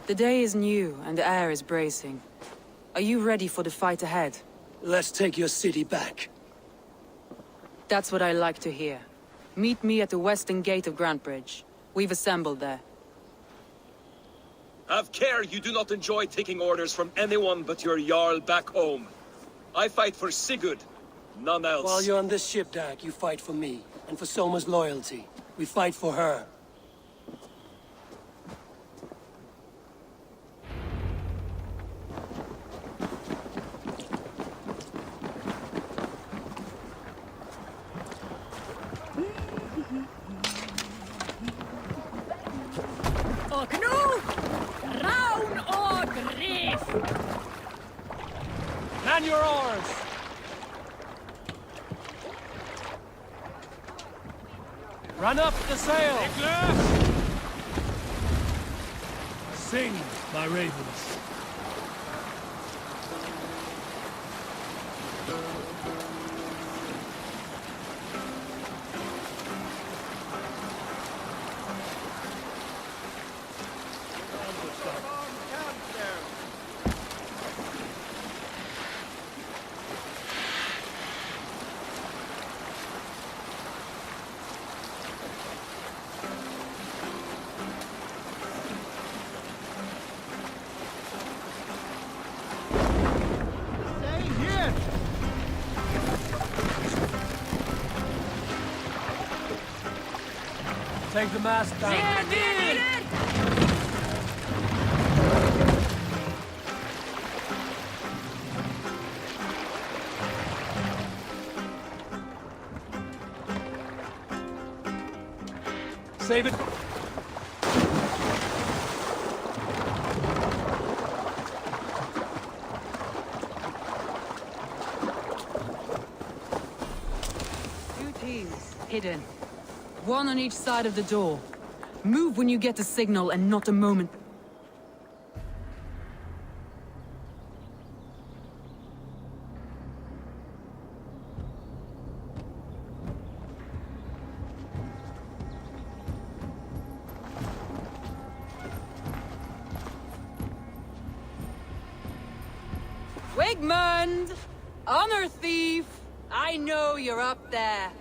The day is new, and the air is bracing. Are you ready for the fight ahead? Let's take your city back. That's what I like to hear. Meet me at the western gate of Grantebridge. We've assembled there. Have care you do not enjoy taking orders from anyone but your Jarl back home. I fight for Sigurd, none else. While you're on this ship, Dag, you fight for me, and for Soma's loyalty. We fight for her. Och nu, Raun och Griff! Man your oars! Run up the sail! Sing, my ravens. Take the mast down. Save it. Two teams, hidden. One on each side of the door. Move when you get the signal and not a moment. Wigmund! Honor thief! I know you're up there.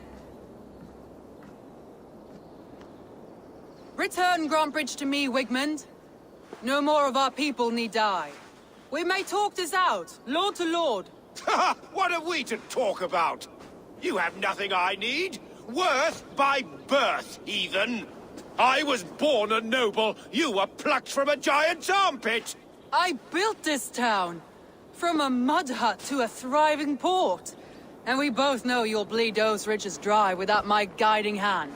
Return Grantebridge to me, Wigmund. No more of our people need die. We may talk this out, lord to lord. What have we to talk about? You have nothing I need. Worth by birth, heathen. I was born a noble. You were plucked from a giant's armpit. I built this town. From a mud hut to a thriving port. And we both know you'll bleed those riches dry without my guiding hand.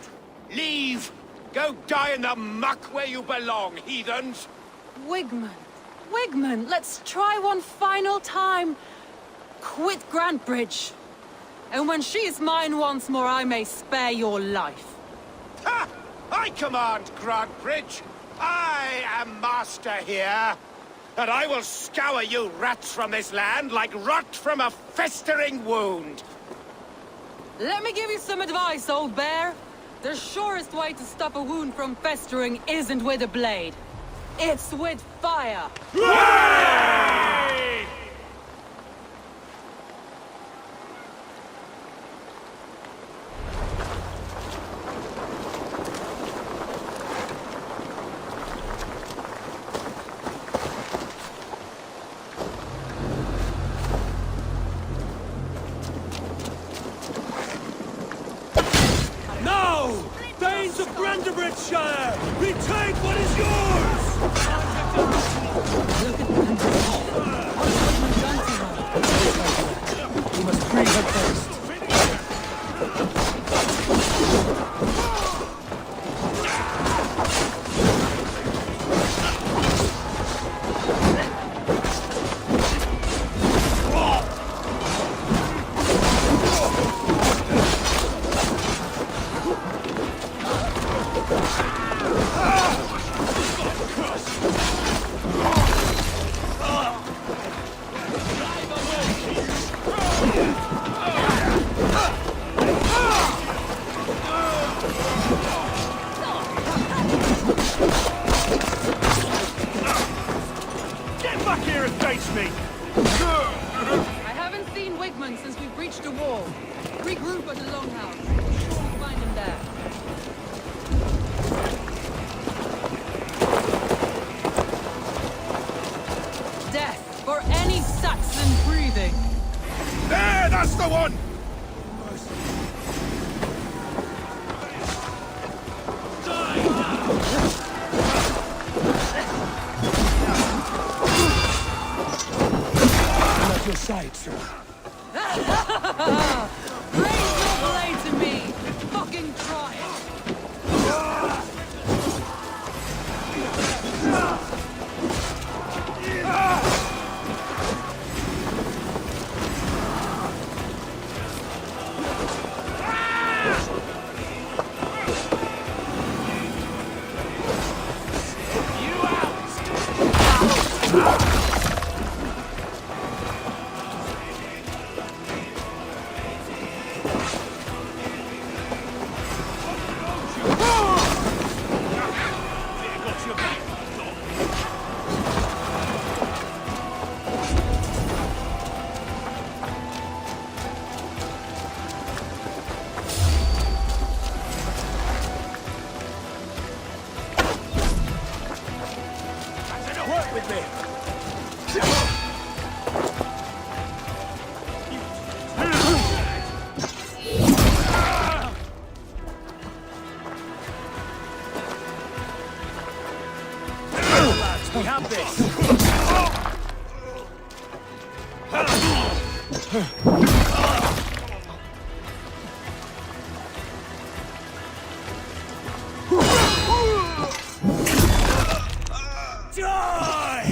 Leave! Go die in the muck where you belong, heathens! Wigmund, Wigmund, let's try one final time. Quit Grantebridge. And when she is mine once more, I may spare your life. Ha! I command Grantebridge. I am master here. And I will scour you rats from this land like rot from a festering wound. Let me give you some advice, old bear. The surest way to stop a wound from festering isn't with a blade. It's with fire. Hooray! Now! Danes of Grantebridgeshire! Retake what is yours! Get back here and face me! I haven't seen Wigman since we breached the wall. Regroup at the Longhouse. Sure we'll find him there. Death for any Saxon breathing. There, that's the one! At your side, sir. Raise your blade to me! Fucking try it! Work with me! Lads, we have this! Die!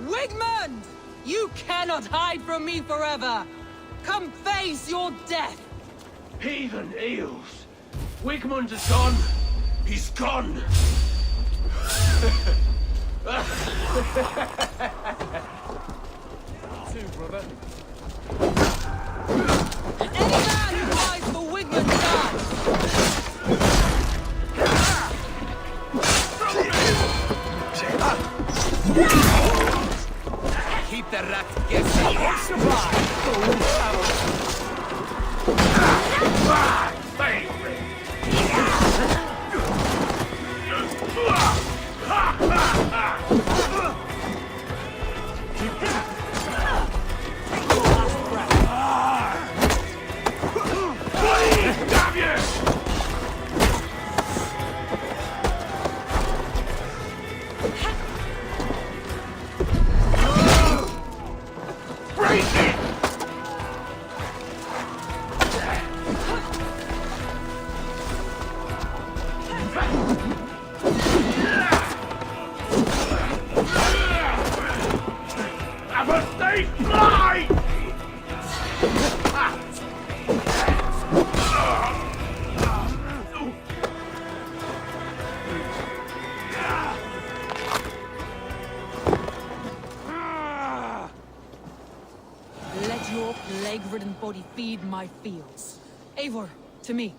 Wigmund! You cannot hide from me forever! Come face your death! Heathen eels! Wigmund is gone! He's gone! Too, brother. Any man who fights for Wigmund dies! Keep the rat guessing! Have a safe flight! Let your plague-ridden body feed my fields. Eivor, to me.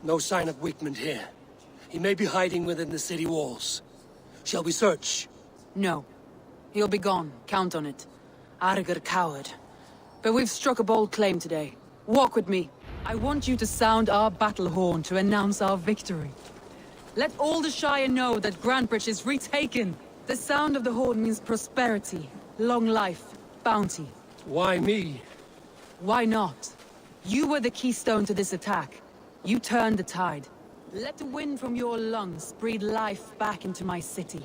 No sign of Wigmund here. He may be hiding within the city walls. Shall we search? No. He'll be gone. Count on it. Arger coward. But we've struck a bold claim today. Walk with me. I want you to sound our battle horn to announce our victory. Let all the Shire know that Grantebridge is retaken. The sound of the horn means prosperity, long life, bounty. Why me? Why not? You were the keystone to this attack. You turned the tide. Let the wind from your lungs breathe life back into my city.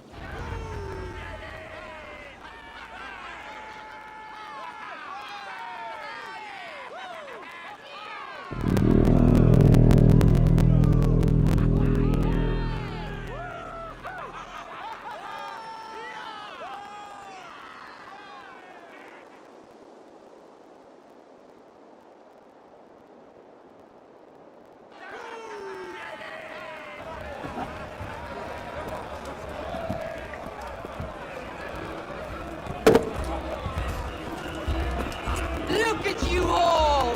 Look at you all!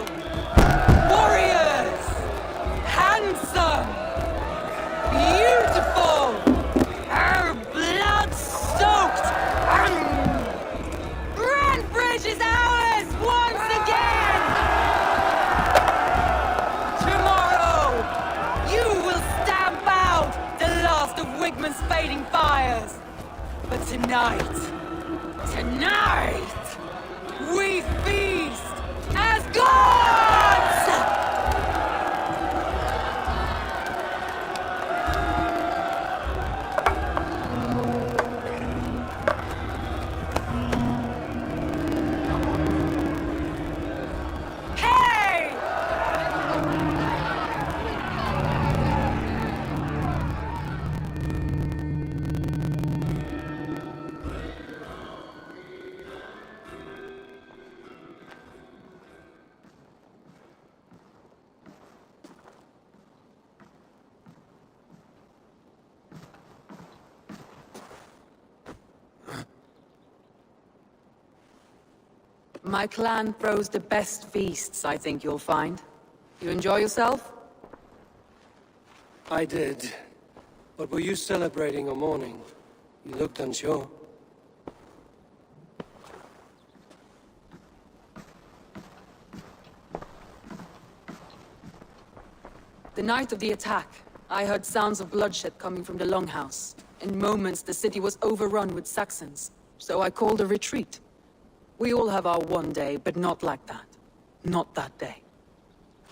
Warriors! Handsome! Beautiful! Blood-soaked! Grantebridge is ours once again! Tomorrow, you will stamp out the last of Wigmund's fading fires. But tonight, we feast as gods! Hey! My clan throws the best feasts, I think you'll find. You enjoy yourself? I did. But were you celebrating or mourning? You looked unsure. The night of the attack, I heard sounds of bloodshed coming from the Longhouse. In moments, the city was overrun with Saxons, so I called a retreat. We all have our one day, but not like that. Not that day.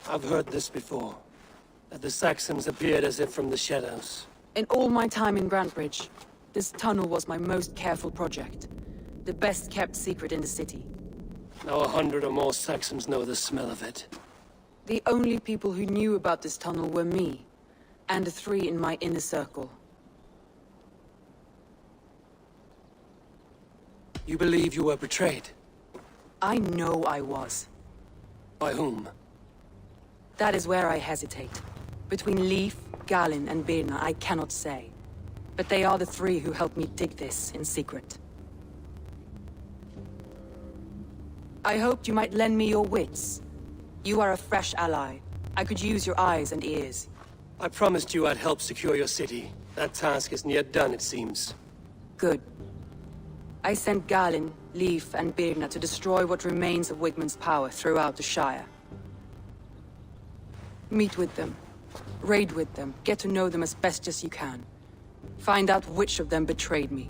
I've heard this before. That the Saxons appeared as if from the shadows. In all my time in Grantebridge, this tunnel was my most careful project. The best kept secret in the city. Now 100 or more Saxons know the smell of it. The only people who knew about this tunnel were me, and the 3 in my inner circle. You believe you were betrayed? I know I was. By whom? That is where I hesitate. Between Leif, Galin, and Birna, I cannot say. But they are the 3 who helped me dig this in secret. I hoped you might lend me your wits. You are a fresh ally. I could use your eyes and ears. I promised you I'd help secure your city. That task isn't yet done, it seems. Good. I sent Galin, Leif, and Birna to destroy what remains of Wigmund's power throughout the Shire. Meet with them. Raid with them. Get to know them as best as you can. Find out which of them betrayed me.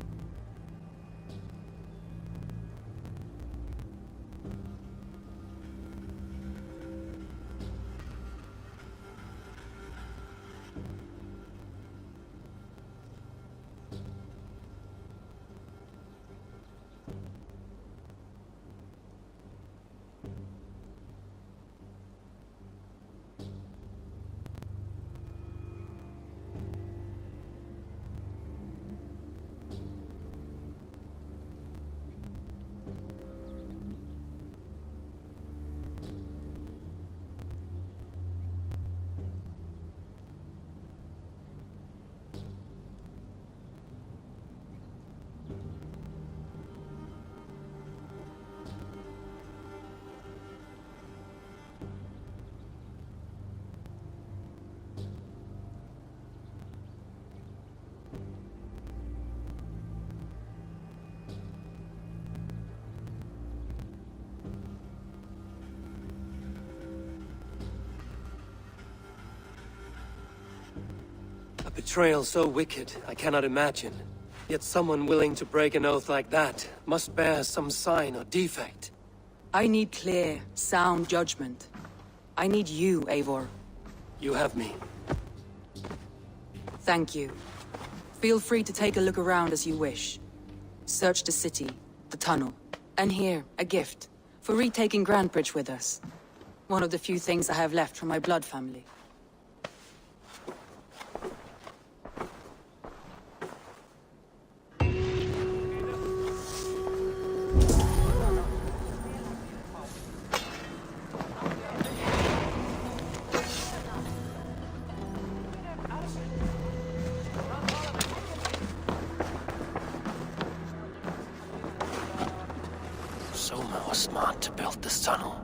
A betrayal so wicked, I cannot imagine. Yet someone willing to break an oath like that must bear some sign or defect. I need clear, sound judgment. I need you, Eivor. You have me. Thank you. Feel free to take a look around as you wish. Search the city, the tunnel, and here, a gift, for retaking Grantebridge with us. One of the few things I have left from my blood family. Soma was smart to build this tunnel.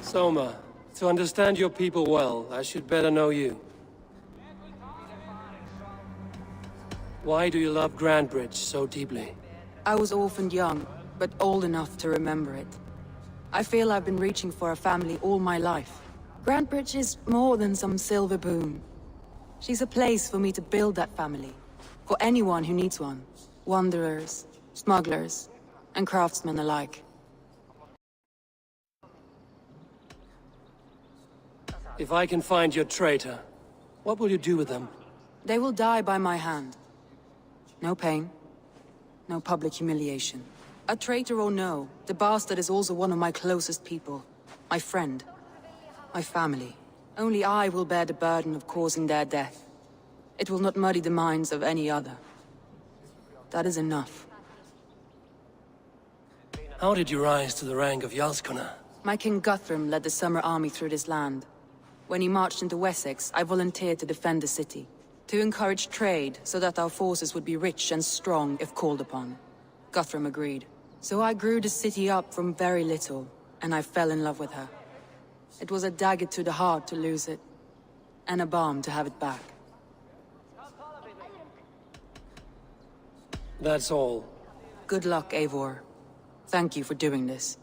Soma, to understand your people well, I should better know you. Why do you love Grantebridge so deeply? I was orphaned young, but old enough to remember it. I feel I've been reaching for a family all my life. Grantebridge is more than some silver boon. She's a place for me to build that family. For anyone who needs one. Wanderers, smugglers, and craftsmen alike. If I can find your traitor, what will you do with them? They will die by my hand. No pain. No public humiliation. A traitor or no, the bastard is also one of my closest people. My friend. My family. Only I will bear the burden of causing their death. It will not muddy the minds of any other. That is enough. How did you rise to the rank of Jarlskona? My King Guthrum led the summer army through this land. When he marched into Wessex, I volunteered to defend the city. To encourage trade, so that our forces would be rich and strong if called upon. Guthrum agreed. So I grew the city up from very little, and I fell in love with her. It was a dagger to the heart to lose it. And a bomb to have it back. That's all. Good luck, Eivor. Thank you for doing this.